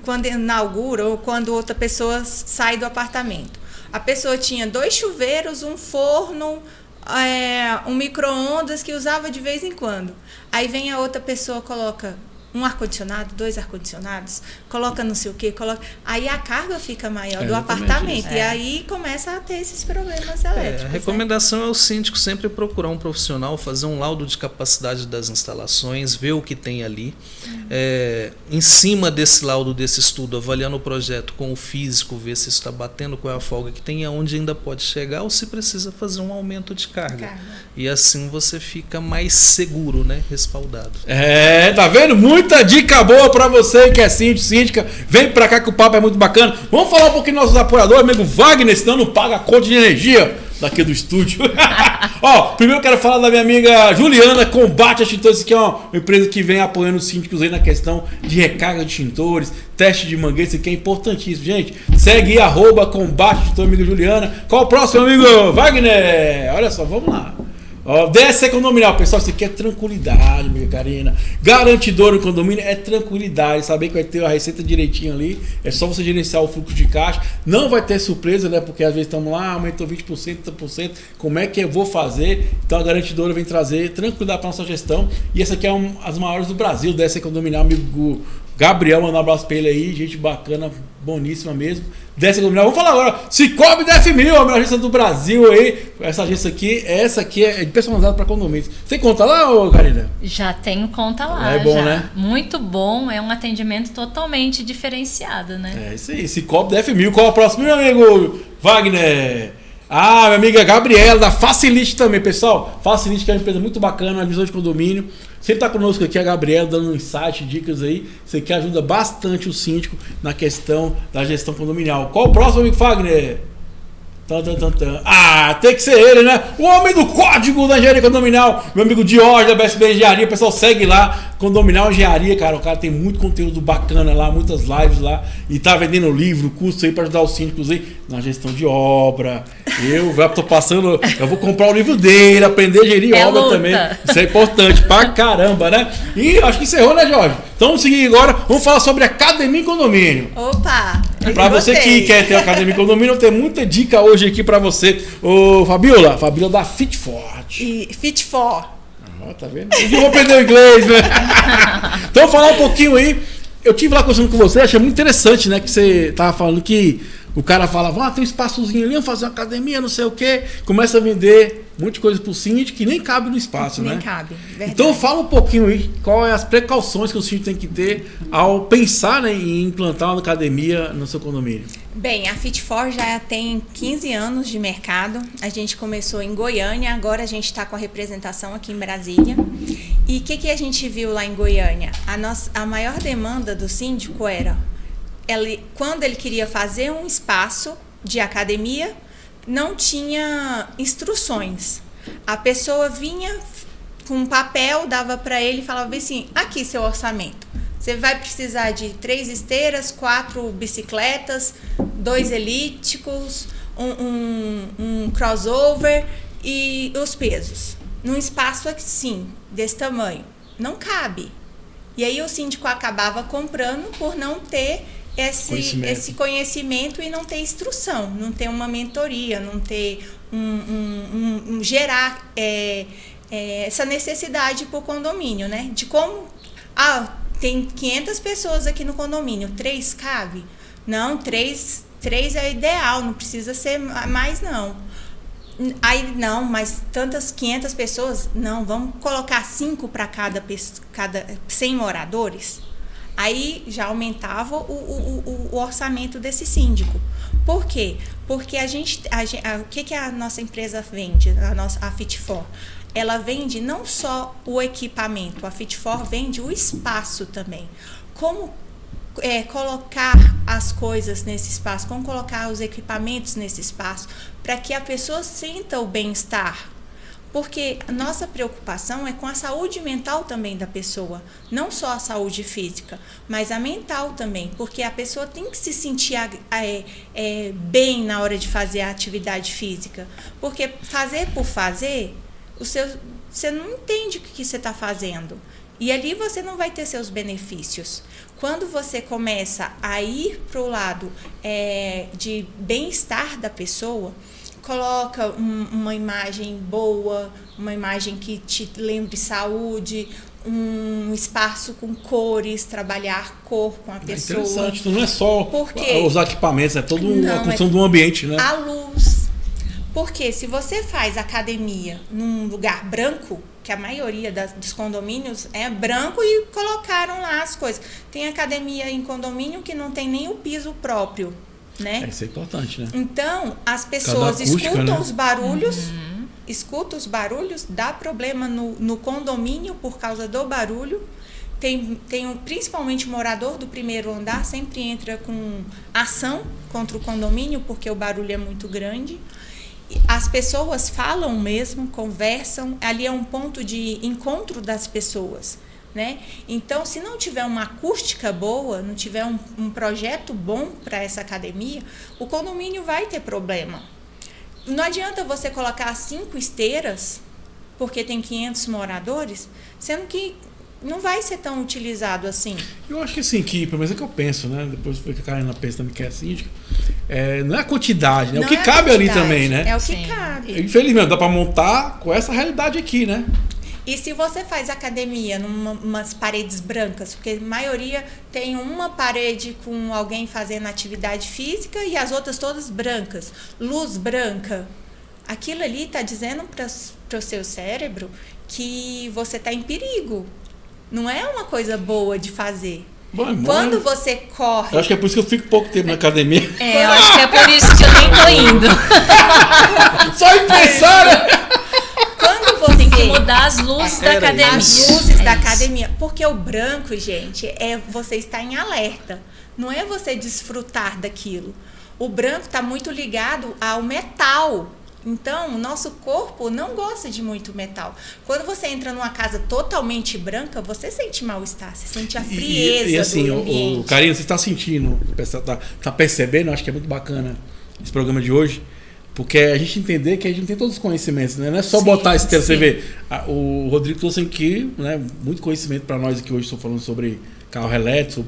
quando inaugura ou quando outra pessoa sai do apartamento. A pessoa tinha 2 chuveiros, um forno, um micro-ondas que usava de vez em quando. Aí vem a outra pessoa, coloca um ar-condicionado, 2 ar-condicionados, coloca não sei o que, aí a carga fica maior do apartamento. E aí começa a ter esses problemas elétricos. A recomendação é o síndico sempre procurar um profissional, fazer um laudo de capacidade das instalações, ver o que tem ali. Em cima desse laudo, desse estudo, avaliando o projeto com o físico, ver se isso está batendo, qual é a folga que tem, aonde ainda pode chegar, ou se precisa fazer um aumento de carga. E assim você fica mais seguro, né? Respaldado. Tá vendo? Muita dica boa pra você que é síndica. Vem pra cá que o papo é muito bacana. Vamos falar um pouquinho dos nossos apoiadores, amigo Wagner, senão não paga a conta de energia daqui do estúdio. Primeiro eu quero falar da minha amiga Juliana, Combate Extintores, que é uma empresa que vem apoiando os síndicos aí na questão de recarga de extintores, teste de mangueira, isso aqui é importantíssimo, gente. Segue aí, @Combate Extintores, amiga Juliana. Qual o próximo, amigo Wagner? Olha só, vamos lá. Ó, DC Condominial, pessoal, isso aqui é tranquilidade, minha Karina. Garantidor no condomínio é tranquilidade. Saber que vai ter a receita direitinho ali. É só você gerenciar o fluxo de caixa. Não vai ter surpresa, né? Porque às vezes estamos lá, aumentou 20%, 30%. Como é que eu vou fazer? Então a garantidora vem trazer tranquilidade para nossa gestão. E essa aqui é as maiores do Brasil, DC Condominial, amigo Gabriel, mandar um abraço pra ele aí, gente bacana, boníssima mesmo. DC Condominial, vamos falar agora, Cicobi DF1000, a melhor agência do Brasil aí. Essa aqui é personalizada para condomínios. Você conta lá, ô Karina? Já tenho conta lá. É bom, já. né? Muito bom, é um atendimento totalmente diferenciado, né? É isso aí, Cicobi DF1000. Qual é o próximo, meu amigo Wagner? Ah, minha amiga Gabriela, da Facilite também, pessoal. Facilite, que é uma empresa muito bacana, uma visão de condomínio. Sempre está conosco aqui a Gabriela, dando insight, dicas aí. Isso aqui ajuda bastante o síndico na questão da gestão condominial. Qual o próximo, amigo Wagner? Ah, tem que ser ele, né? O homem do código da engenharia condominial, meu amigo Diógenes da BSB Engenharia. Pessoal, segue lá, Condominal Engenharia, cara. O cara tem muito conteúdo bacana lá, muitas lives lá. E tá vendendo livro, curso aí para ajudar os síndicos aí na gestão de obra. Eu vou comprar o livro dele, aprender a gerir obra luta. também. Isso é importante pra caramba, né? E acho que encerrou, né, Jorge? Então vamos seguir agora, vamos falar sobre academia em condomínio. Opa! Pra você que quer ter academia em condomínio, tem muita dica hoje aqui pra você. Ô, Fabiola da Fit Forte. E Fit For. Tá vendo? Eu vou aprender o inglês, né? Então, falar um pouquinho aí. Eu tive lá conversando com você, achei muito interessante, né? Que você tava falando que o cara falava, tem um espaçozinho ali, vamos fazer uma academia, não sei o quê. Começa a vender muita coisa pro síndico que nem cabe no espaço, né? Nem cabe, verdade. Então, fala um pouquinho aí, quais as precauções que o síndico tem que ter ao pensar, né, em implantar uma academia no seu condomínio. Bem, a Fit4 já tem 15 anos de mercado. A gente começou em Goiânia, agora a gente está com a representação aqui em Brasília. E o que a gente viu lá em Goiânia? A maior demanda do síndico era, quando ele queria fazer um espaço de academia, não tinha instruções. A pessoa vinha com um papel, dava para ele e falava assim, aqui seu orçamento. Você vai precisar de 3 esteiras, 4 bicicletas, 2 elípticos, um crossover e os pesos. Num espaço assim, desse tamanho. Não cabe. E aí o síndico acabava comprando por não ter esse conhecimento e não ter instrução, não ter uma mentoria, não ter gerar essa necessidade para o condomínio, né? De como... tem 500 pessoas aqui no condomínio, 3 cabe? Não, 3 é ideal, não precisa ser mais não. Aí não, mas tantas 500 pessoas, não, vamos colocar 5 para cada 100 moradores? Aí já aumentava o orçamento desse síndico. Por quê? Porque o que a nossa empresa vende, a Fit4? Ela vende não só o equipamento, a Fit4 vende o espaço também. Como colocar as coisas nesse espaço, como colocar os equipamentos nesse espaço, para que a pessoa sinta o bem-estar. Porque a nossa preocupação é com a saúde mental também da pessoa, não só a saúde física, mas a mental também, porque a pessoa tem que se sentir bem na hora de fazer a atividade física, porque fazer por fazer, você não entende o que você está fazendo, e ali você não vai ter seus benefícios. Quando você começa a ir para o lado de bem-estar da pessoa, coloca uma imagem boa, uma imagem que te lembre saúde, um espaço com cores, trabalhar cor com a pessoa. Interessante, então não é só os equipamentos, é toda a construção do ambiente, né? A luz. Porque se você faz academia num lugar branco, que a maioria dos condomínios é branco e colocaram lá as coisas. Tem academia em condomínio que não tem nem o piso próprio, né? Isso é importante, né? Então, as pessoas escutam, né, os barulhos, escutam os barulhos, dá problema no condomínio por causa do barulho. Principalmente o morador do primeiro andar sempre entra com ação contra o condomínio, porque o barulho é muito grande. As pessoas falam mesmo, conversam, ali é um ponto de encontro das pessoas, né? Então, se não tiver uma acústica boa, não tiver um projeto bom para essa academia, o condomínio vai ter problema. Não adianta você colocar 5 esteiras porque tem 500 moradores, sendo que não vai ser tão utilizado assim. Eu acho que assim, pelo menos é que eu penso, né? Depois que a Karina pensa também que é síndica, não é a quantidade, né? Não o que é a cabe ali quantidade, também, né? É o que Sim. cabe. Infelizmente, dá pra montar com essa realidade aqui, né? E se você faz academia numas paredes brancas, porque a maioria tem uma parede com alguém fazendo atividade física e as outras todas brancas, luz branca, aquilo ali está dizendo para o seu cérebro que você está em perigo. Não é uma coisa boa de fazer. Bom, Quando você corre... Eu acho que é por isso que eu fico pouco tempo na academia. Eu acho que é por isso que eu nem tô indo. Só em pensar, né? Quando você... Tem que mudar as luzes da academia. As luzes da É isso. academia. Porque o branco, gente, é você estar em alerta. Não é você desfrutar daquilo. O branco está muito ligado ao metal. Então, o nosso corpo não gosta de muito metal. Quando você entra numa casa totalmente branca, você sente mal-estar, você sente a frieza E assim, do ambiente. o Karina, você está sentindo, tá percebendo, acho que é muito bacana esse programa de hoje, porque a gente entender que a gente não tem todos os conhecimentos, né? Não é só Sim, botar esse termo. sim. Você vê, o Rodrigo trouxe aqui, né, muito conhecimento para nós aqui hoje, estou falando sobre carro elétrico,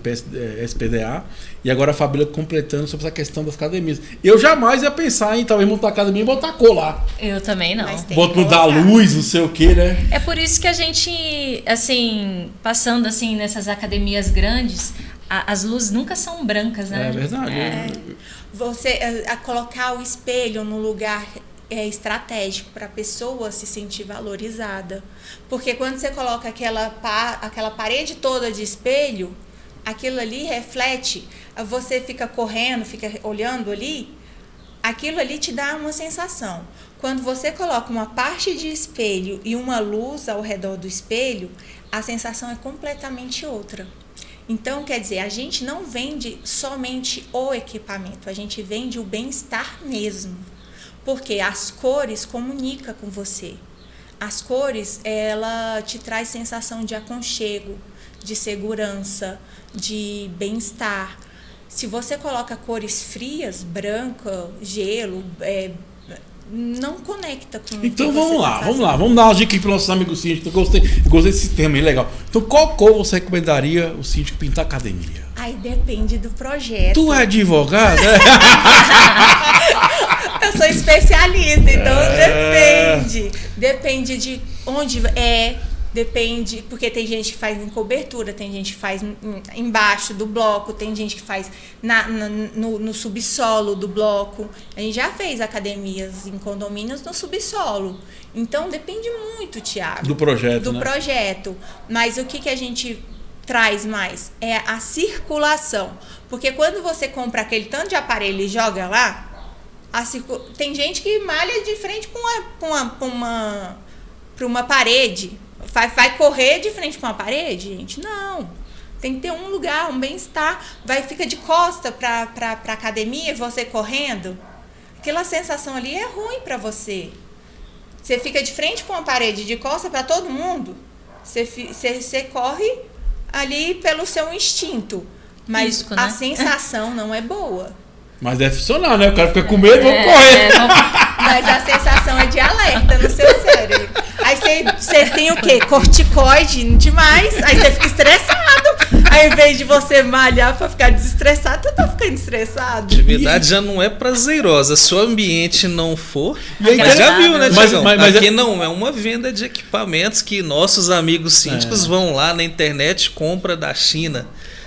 SPDA, e agora a Fabíola completando sobre essa questão das academias. Eu jamais ia pensar em talvez montar academia e botar cor lá. Eu também não. Mas tem Bota que mudar a colocar. luz, não sei o que, né? É por isso que a gente, assim, passando assim nessas academias grandes, as luzes nunca são brancas, né? É verdade. Você a colocar o espelho no lugar estratégico para a pessoa se sentir valorizada. Porque quando você coloca aquela parede toda de espelho, aquilo ali reflete, você fica correndo, fica olhando ali, aquilo ali te dá uma sensação. Quando você coloca uma parte de espelho e uma luz ao redor do espelho, a sensação é completamente outra. Então, quer dizer, a gente não vende somente o equipamento, a gente vende o bem-estar mesmo. Porque as cores comunicam com você. As cores, ela te traz sensação de aconchego, de segurança, de bem-estar. Se você coloca cores frias, branca, gelo, não conecta com Então o que você vamos tá lá, fazendo. vamos dar uma dica aqui para os nossos amigos síndicos. Eu gostei desse tema aí, legal. Então, qual cor você recomendaria o síndico pintar academia? Aí depende do projeto. Tu é advogado? Eu sou especialista, então depende. Depende de onde depende, porque tem gente que faz em cobertura, tem gente que faz embaixo do bloco, tem gente que faz no subsolo do bloco. A gente já fez academias em condomínios no subsolo. Então depende muito, Thiago. Do projeto, Do né? projeto. Mas o que a gente traz mais? É a circulação. Porque quando você compra aquele tanto de aparelho e joga lá, tem gente que malha de frente para uma parede. Vai correr de frente para uma parede, gente? Não. Tem que ter um lugar, um bem-estar. Fica de costa para academia, você correndo. Aquela sensação ali é ruim para você. Você fica de frente para uma parede, de costa para todo mundo. Você corre ali pelo seu instinto. Mas Físico, né? a sensação não é boa. Mas deve funcionar, né? O cara fica com medo, vamos correr. Mas a sensação é de alerta no seu cérebro. Aí você tem o quê? Corticoide demais. Aí você fica estressado. Aí, em vez de você malhar pra ficar desestressado, você tá ficando estressado. A atividade já não é prazerosa. Se o ambiente não for. E aí, Mas já viu, né, mas- Tiagão? mas- Aqui não é uma venda de equipamentos que nossos amigos síndicos vão lá na internet, compra da China.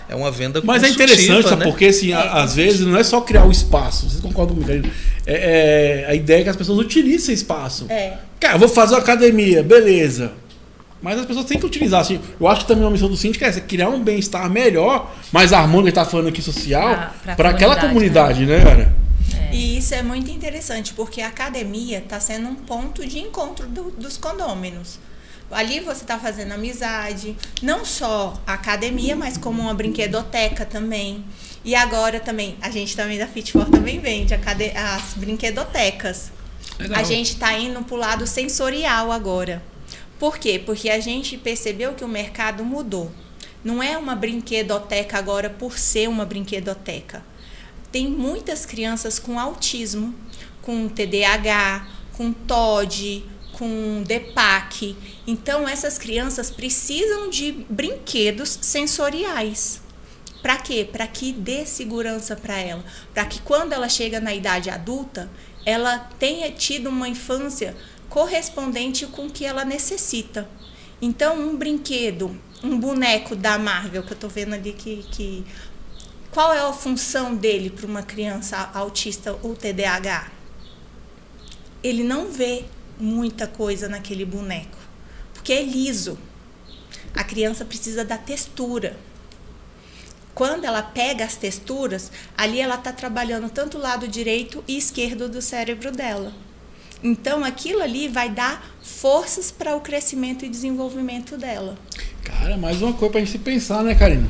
É uma venda Mas é consultiva, interessante, sabe? né? Porque assim, às vezes não é só criar o espaço. Vocês concordam comigo? A ideia é que as pessoas utilizem esse espaço. Cara, eu vou fazer uma academia, beleza. Mas as pessoas têm que utilizar, assim. Eu acho que também uma missão do síndico é essa, criar um bem-estar melhor, mais harmônico, que a gente tá falando aqui, social, Pra para aquela comunidade, comunidade, né, cara? E isso é muito interessante, porque a academia está sendo um ponto de encontro dos condôminos. Ali você está fazendo amizade, não só a academia, mas como uma brinquedoteca também. E agora também, a gente também da Fit4 também vende as brinquedotecas. Legal. A gente está indo para o lado sensorial agora. Por quê? Porque a gente percebeu que o mercado mudou. Não é uma brinquedoteca agora por ser uma brinquedoteca. Tem muitas crianças com autismo, com TDAH, com TOD, com DEPAC. Então, essas crianças precisam de brinquedos sensoriais. Para quê? Para que dê segurança para ela. Para que quando ela chega na idade adulta, ela tenha tido uma infância correspondente com o que ela necessita. Então, um brinquedo, um boneco da Marvel, que eu estou vendo ali qual é a função dele para uma criança autista ou TDAH? Ele não vê muita coisa naquele boneco, porque é liso. A criança precisa da textura. Quando ela pega as texturas, ali ela está trabalhando tanto o lado direito e esquerdo do cérebro dela. Então, aquilo ali vai dar forças para o crescimento e desenvolvimento dela. Cara, mais uma coisa pra gente pensar, né, Karina?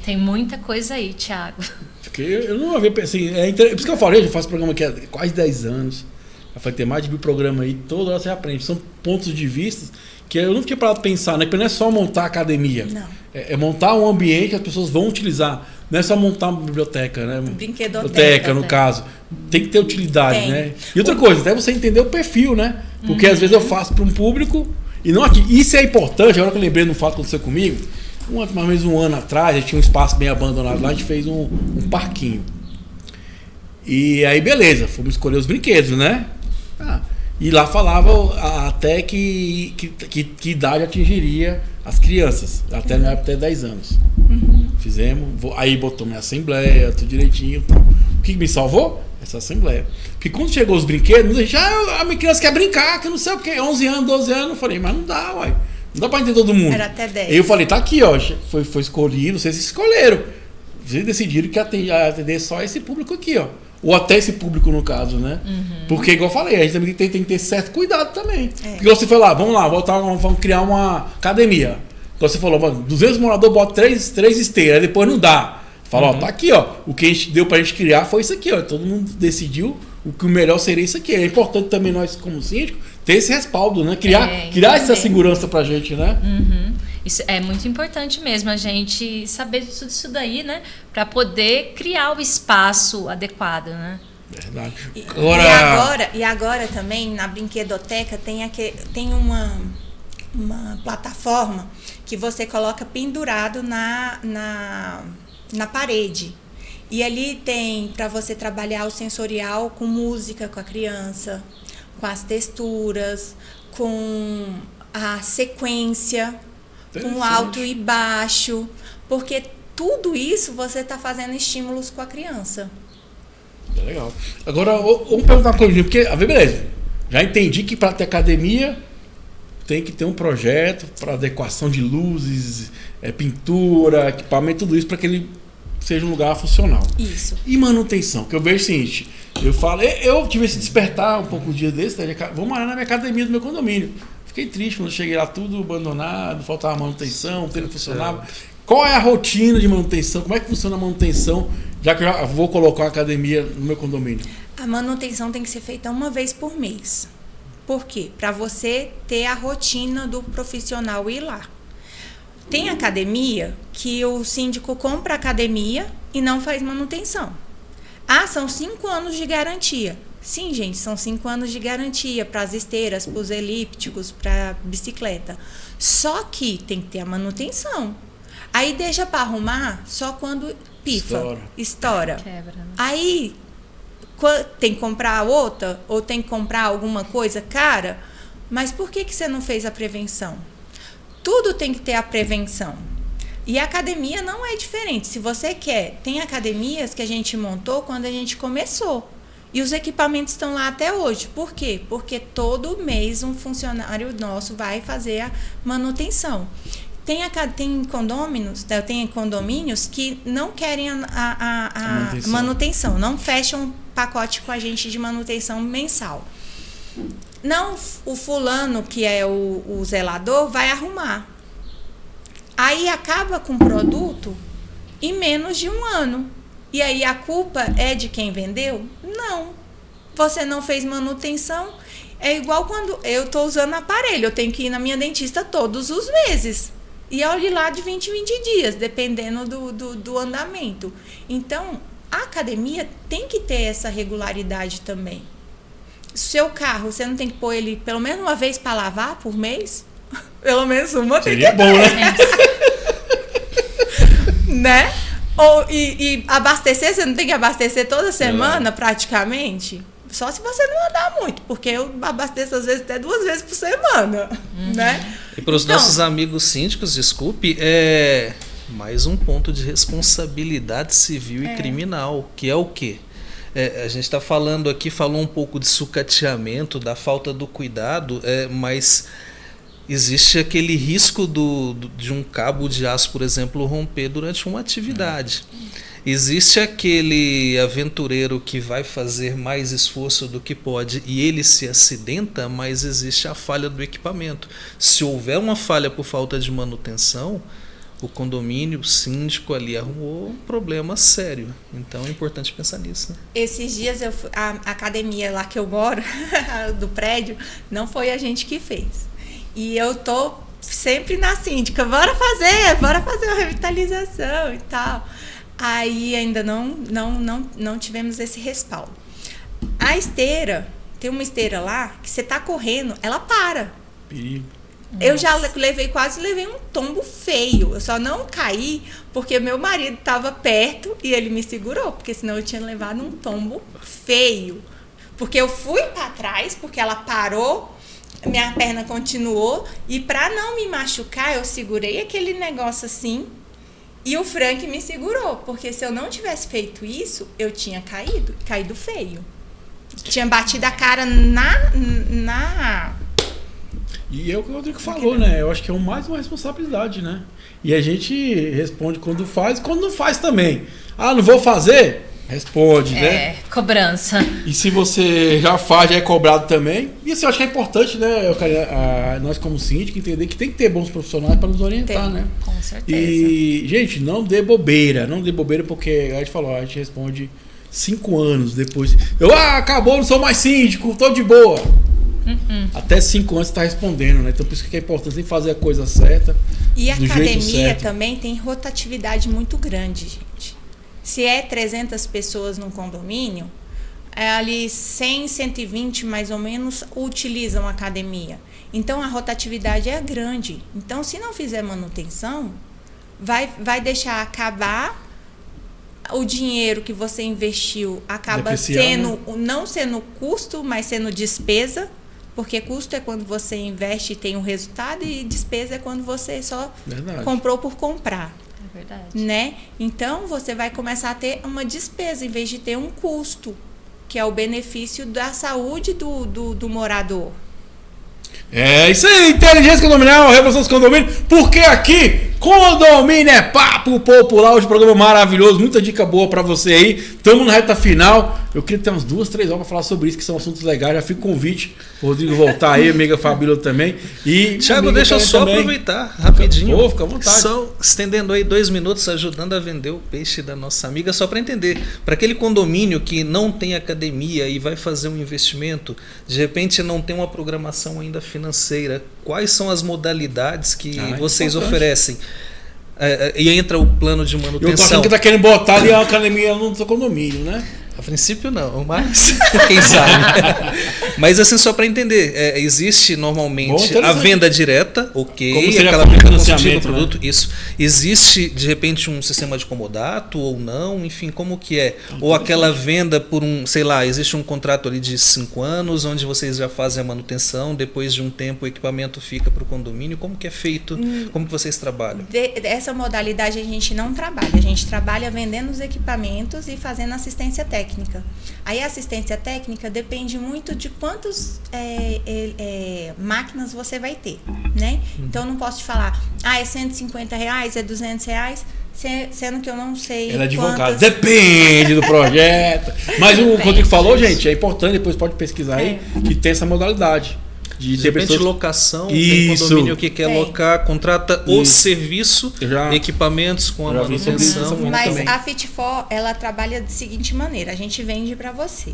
Tem muita coisa aí, Thiago. Porque eu não havia pensado assim, por isso que eu falei, eu faço programa aqui há quase 10 anos. Já vai ter mais de 1000 programas aí, toda hora você aprende. São pontos de vista que eu não fiquei parado pensar, né? Porque não é só montar academia. Não. É montar um ambiente que as pessoas vão utilizar. Não é só montar uma biblioteca, né? Brinquedoteca, no caso. Tem que ter utilidade, Tem. né? E outra coisa, até você entender o perfil, né? Porque às vezes eu faço para um público e não aqui. Isso é importante, agora que eu lembrei de um fato que aconteceu comigo. Mais ou menos um ano atrás, a gente tinha um espaço bem abandonado lá, a gente fez um parquinho. E aí, beleza, fomos escolher os brinquedos, né? E lá falava até que idade atingiria as crianças, até 10 anos. Fizemos, aí botou minha assembleia, tudo direitinho. O que me salvou? Essa assembleia. Porque quando chegou os brinquedos, a minha criança quer brincar, que não sei o que, 11 anos, 12 anos. Eu falei, mas não dá, uai. Não dá pra entender todo mundo. Era até 10. Aí eu falei, tá aqui, ó. Foi escolhido, vocês escolheram. Vocês decidiram que atender só esse público aqui, ó. Ou até esse público, no caso, né? Porque, igual eu falei, a gente também tem que ter certo cuidado também. Porque você falou, vamos lá, vamos criar uma academia. Então você falou, 200 moradores, bota 3 esteiras, aí depois não dá. Fala, ó, tá aqui, ó. O que a gente deu pra gente criar foi isso aqui, ó. Todo mundo decidiu o melhor seria isso aqui. É importante também nós, como síndico, ter esse respaldo, né? Criar essa segurança pra gente, né? Isso é muito importante mesmo, a gente saber disso daí, né? Para poder criar o espaço adequado, né? Verdade. E agora também, na brinquedoteca, tem uma plataforma que você coloca pendurado na parede. E ali tem para você trabalhar o sensorial com música com a criança, com as texturas, com a sequência, com alto e baixo, porque tudo isso você está fazendo estímulos com a criança. É legal. Agora, vamos perguntar uma coisa, porque, beleza, já entendi que para ter academia tem que ter um projeto para adequação de luzes, pintura, equipamento, tudo isso para que ele seja um lugar funcional. Isso. E manutenção, que eu vejo o seguinte, eu tive esse despertar um pouco um dia desse, vou morar na minha academia do meu condomínio. Fiquei triste quando cheguei lá, tudo abandonado, faltava manutenção, o treino funcionava. Qual é a rotina de manutenção? Como é que funciona a manutenção, já que eu já vou colocar uma academia no meu condomínio? A manutenção tem que ser feita uma vez por mês. Por quê? Para você ter a rotina do profissional ir lá. Tem academia que o síndico compra a academia e não faz manutenção. São 5 anos de garantia. Sim, gente, são 5 anos de garantia para as esteiras, para os elípticos, para bicicleta. Só que tem que ter a manutenção. Aí deixa para arrumar só quando pifa, estoura. Quebra, né? Aí tem que comprar outra ou tem que comprar alguma coisa cara, mas por que você não fez a prevenção? Tudo tem que ter a prevenção. E a academia não é diferente. Se você quer, tem academias que a gente montou quando a gente começou. E os equipamentos estão lá até hoje. Por quê? Porque todo mês um funcionário nosso vai fazer a manutenção. Tem condomínios que não querem a manutenção, não fecham pacote com a gente de manutenção mensal. Não, o fulano, que é o zelador, vai arrumar. Aí acaba com o produto em menos de 1 ano. E aí a culpa é de quem vendeu? Não. Você não fez manutenção. É igual quando eu estou usando aparelho. Eu tenho que ir na minha dentista todos os meses. E olhe lá de 20 em 20 dias, dependendo do andamento. Então, a academia tem que ter essa regularidade também. Seu carro, você não tem que pôr ele pelo menos uma vez para lavar por mês? Pelo menos uma tem Seria que bom, né? né? E abastecer, você não tem que abastecer toda semana, praticamente? Só se você não andar muito, porque eu abasteço às vezes até 2 vezes por semana, né? E para os nossos amigos síndicos, desculpe, é mais um ponto de responsabilidade civil e criminal, que é o quê? A gente está falando aqui, falou um pouco de sucateamento, da falta do cuidado, mas existe aquele risco de um cabo de aço, por exemplo, romper durante uma atividade. Existe aquele aventureiro que vai fazer mais esforço do que pode e ele se acidenta, mas existe a falha do equipamento. Se houver uma falha por falta de manutenção, o condomínio, o síndico ali arrumou um problema sério. Então é importante pensar nisso, né? Esses dias a academia lá que eu moro, do prédio, não foi a gente que fez. E eu tô sempre na síndica, bora fazer uma revitalização e tal. Aí ainda não tivemos esse respaldo. A esteira, tem uma esteira lá que você tá correndo, ela para. Perigo. Eu já quase levei um tombo feio. Eu só não caí porque meu marido estava perto e ele me segurou, porque senão eu tinha levado um tombo feio. Porque eu fui para trás, porque ela parou, minha perna continuou, e para não me machucar, eu segurei aquele negócio assim, e o Frank me segurou, porque se eu não tivesse feito isso, eu tinha caído feio. Tinha batido a cara na... E é o que o Rodrigo falou, né? Eu acho que é mais uma responsabilidade, né? E a gente responde quando faz e quando não faz também. Ah, não vou fazer? Responde, né? Cobrança. E se você já faz, já é cobrado também. E assim, eu acho que é importante, né? Nós como síndico entender que tem que ter bons profissionais para nos orientar, né? Com certeza. E, gente, não dê bobeira. Não dê bobeira porque a gente falou, a gente responde 5 anos depois. Acabou, não sou mais síndico, tô de boa. Até 5 anos você está respondendo, né? Então por isso que é importante tem que fazer a coisa certa. E a do jeito academia certo. também tem rotatividade muito grande, gente. Se é 300 pessoas num condomínio, ali 100, 120 mais ou menos utilizam a academia. Então a rotatividade é grande. Então se não fizer manutenção, vai deixar acabar o dinheiro que você investiu, acaba não sendo custo, mas sendo despesa. Porque custo é quando você investe e tem um resultado, e despesa é quando você só comprou por comprar. É verdade. Né? Então, você vai começar a ter uma despesa em vez de ter um custo, que é o benefício da saúde do morador. É isso aí, inteligência condominial, revolução dos condomínios, porque aqui condomínio é papo popular. Hoje programa maravilhoso, muita dica boa pra você aí. Estamos na reta final. Eu queria ter umas 2, 3 horas pra falar sobre isso, que são assuntos legais. Já fica o convite o Rodrigo voltar aí, amiga Fabíola também. E Thiago, deixa eu só aproveitar rapidinho. Fica à vontade. Só estendendo aí 2 minutos, ajudando a vender o peixe da nossa amiga, só para entender. Para aquele condomínio que não tem academia e vai fazer um investimento, de repente não tem uma programação ainda financeira, quais são as modalidades que vocês oferecem? E entra o plano de manutenção. Eu tô achando que tá querendo botar ali a academia no seu condomínio, né? A princípio não, mas quem sabe. Mas assim, só para entender, existe normalmente a venda direta, ok, aquela venda consultiva do produto, isso. Existe, de repente, um sistema de comodato ou não, enfim, como que é? Ou aquela venda por existe um contrato ali de 5 anos, onde vocês já fazem a manutenção, depois de um tempo o equipamento fica para o condomínio, como que é feito? Como que vocês trabalham? Essa modalidade a gente não trabalha, a gente trabalha vendendo os equipamentos e fazendo assistência técnica. Aí a assistência técnica depende muito de quantas máquinas você vai ter, né? Então eu não posso te falar, é R$150, é R$200, sendo que eu não sei. Ela é advogada, depende do projeto. Mas o Rodrigo falou, gente, é importante, depois pode pesquisar aí, que tem essa modalidade. De repente locação, tem condomínio que quer alocar, contrata o serviço, equipamentos com a manutenção. Mas a Fit4, ela trabalha da seguinte maneira, a gente vende para você.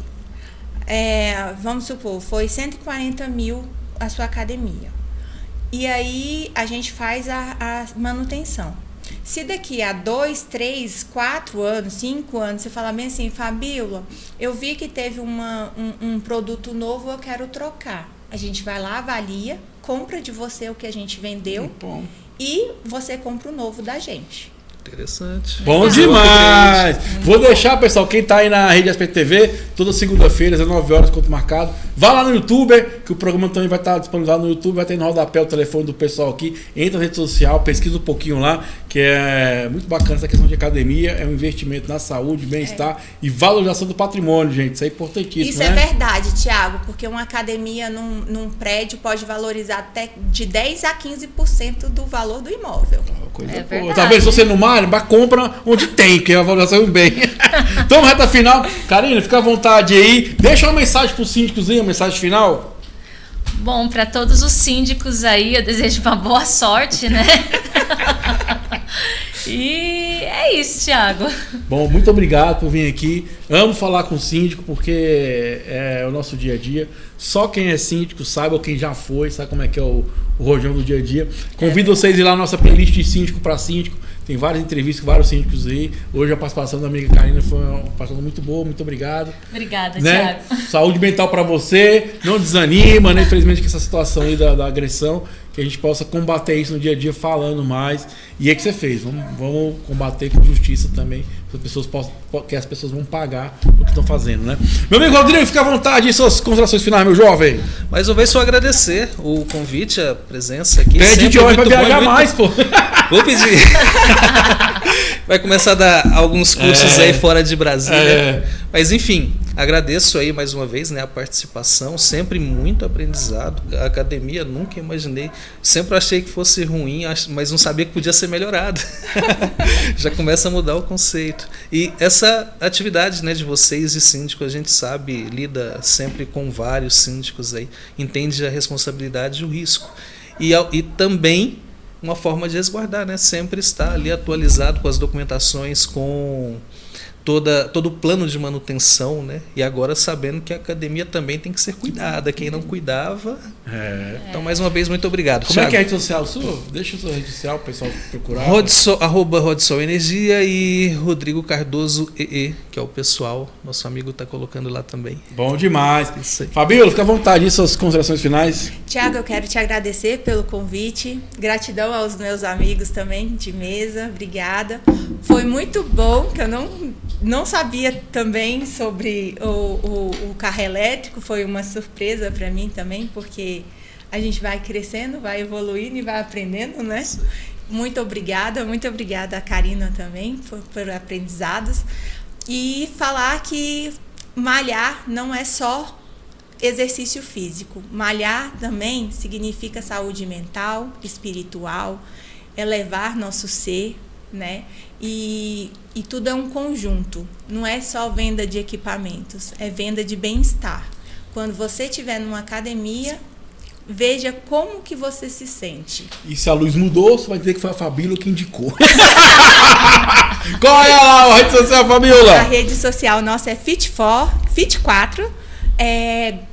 Vamos supor, foi 140 mil a sua academia. E aí a gente faz a manutenção. Se daqui a 2, 3, 4 anos, 5 anos, você falar bem assim, Fabíola, eu vi que teve um produto novo, eu quero trocar. A gente vai lá, avalia, compra de você o que a gente vendeu e você compra o novo da gente. Interessante. Bom demais! Vou deixar, pessoal, quem tá aí na Rede Aspecto TV, toda segunda-feira, às 9 horas, enquanto marcado. Vá lá no YouTube, que o programa também vai estar disponível lá no YouTube, vai ter no rodapé o telefone do pessoal aqui. Entra na rede social, pesquisa um pouquinho lá, que é muito bacana essa questão de academia, é um investimento na saúde, bem-estar e valorização do patrimônio, gente. Isso é importantíssimo, Isso é verdade, Thiago, porque uma academia num prédio pode valorizar até de 10% a 15% do valor do imóvel. Coisa boa. Tá vendo? Se você não malha, compra onde tem, que é a valorização bem. Então, reta final. Karina, fica à vontade aí. Deixa uma mensagem pro síndicos aí, uma mensagem final. Bom, para todos os síndicos aí, eu desejo uma boa sorte, né? E é isso, Thiago. Bom, muito obrigado por vir aqui. Amo falar com o síndico porque é o nosso dia a dia. Só quem é síndico sabe, ou quem já foi, sabe como é que é o rojão do dia a dia. Convido vocês a ir lá na nossa playlist de síndico para síndico. Tem várias entrevistas com vários síndicos aí. Hoje a participação da amiga Karina foi uma participação muito boa, muito obrigado. Obrigada, né? Thiago. Saúde mental para você, não desanima, né? Infelizmente com essa situação aí da agressão, que a gente possa combater isso no dia a dia falando mais. E é que você fez, vamos combater com justiça também, que as pessoas vão pagar o que estão fazendo, né? Meu amigo Rodrigo, fica à vontade em suas considerações finais, meu jovem. Mais uma vez só agradecer o convite, a presença aqui. Pede de hoje pra viajar mais, pô. Vou pedir. Vai começar a dar alguns cursos aí fora de Brasília. Mas enfim, agradeço aí mais uma vez, né, a participação. Sempre muito aprendizado. A academia nunca imaginei. Sempre achei que fosse ruim, mas não sabia que podia ser melhorado. Já começa a mudar o conceito. E essa atividade, né, de vocês e síndicos, a gente sabe, lida sempre com vários síndicos aí, entende a responsabilidade e o risco. E também uma forma de resguardar, né? Sempre estar ali atualizado com as documentações, com todo o plano de manutenção, né? E agora sabendo que a academia também tem que ser cuidada. Quem não cuidava... Então, mais uma vez, muito obrigado. Como Thiago, é que é a rede social sua? Deixa a sua rede social, o pessoal procurar. @Rodsol Energia e Rodrigo Cardoso EE, que é o pessoal. Nosso amigo está colocando lá também. Bom demais. Fabíola, fica à vontade em suas considerações finais. Thiago, eu quero te agradecer pelo convite. Gratidão aos meus amigos também de mesa. Obrigada. Foi muito bom, que eu não sabia também sobre o carro elétrico. Foi uma surpresa para mim também, porque a gente vai crescendo, vai evoluindo e vai aprendendo, né? Muito obrigada a Karina também por aprendizados. E falar que malhar não é só exercício físico. Malhar também significa saúde mental, espiritual, elevar nosso ser, né? E tudo é um conjunto. Não é só venda de equipamentos, é venda de bem-estar. Quando você estiver numa academia, veja como que você se sente. E se a luz mudou, você vai dizer que foi a Fabíola que indicou. Qual é a rede social, Fabíola? A rede social nossa é Fit4,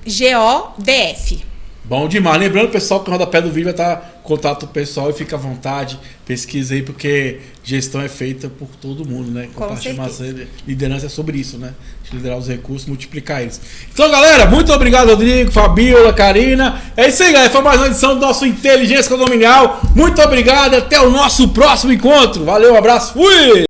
GODF. Bom demais. Lembrando, pessoal, que o rodapé do vídeo vai estar contato pessoal e fica à vontade. Pesquisa aí, porque gestão é feita por todo mundo, né? Com certeza. Liderança é sobre isso, né? De liderar os recursos, multiplicar eles. Então, galera, muito obrigado, Rodrigo, Fabíola, Karina. É isso aí, galera. Foi mais uma edição do nosso Inteligência Condominial. Muito obrigado. Até o nosso próximo encontro. Valeu, um abraço. Fui!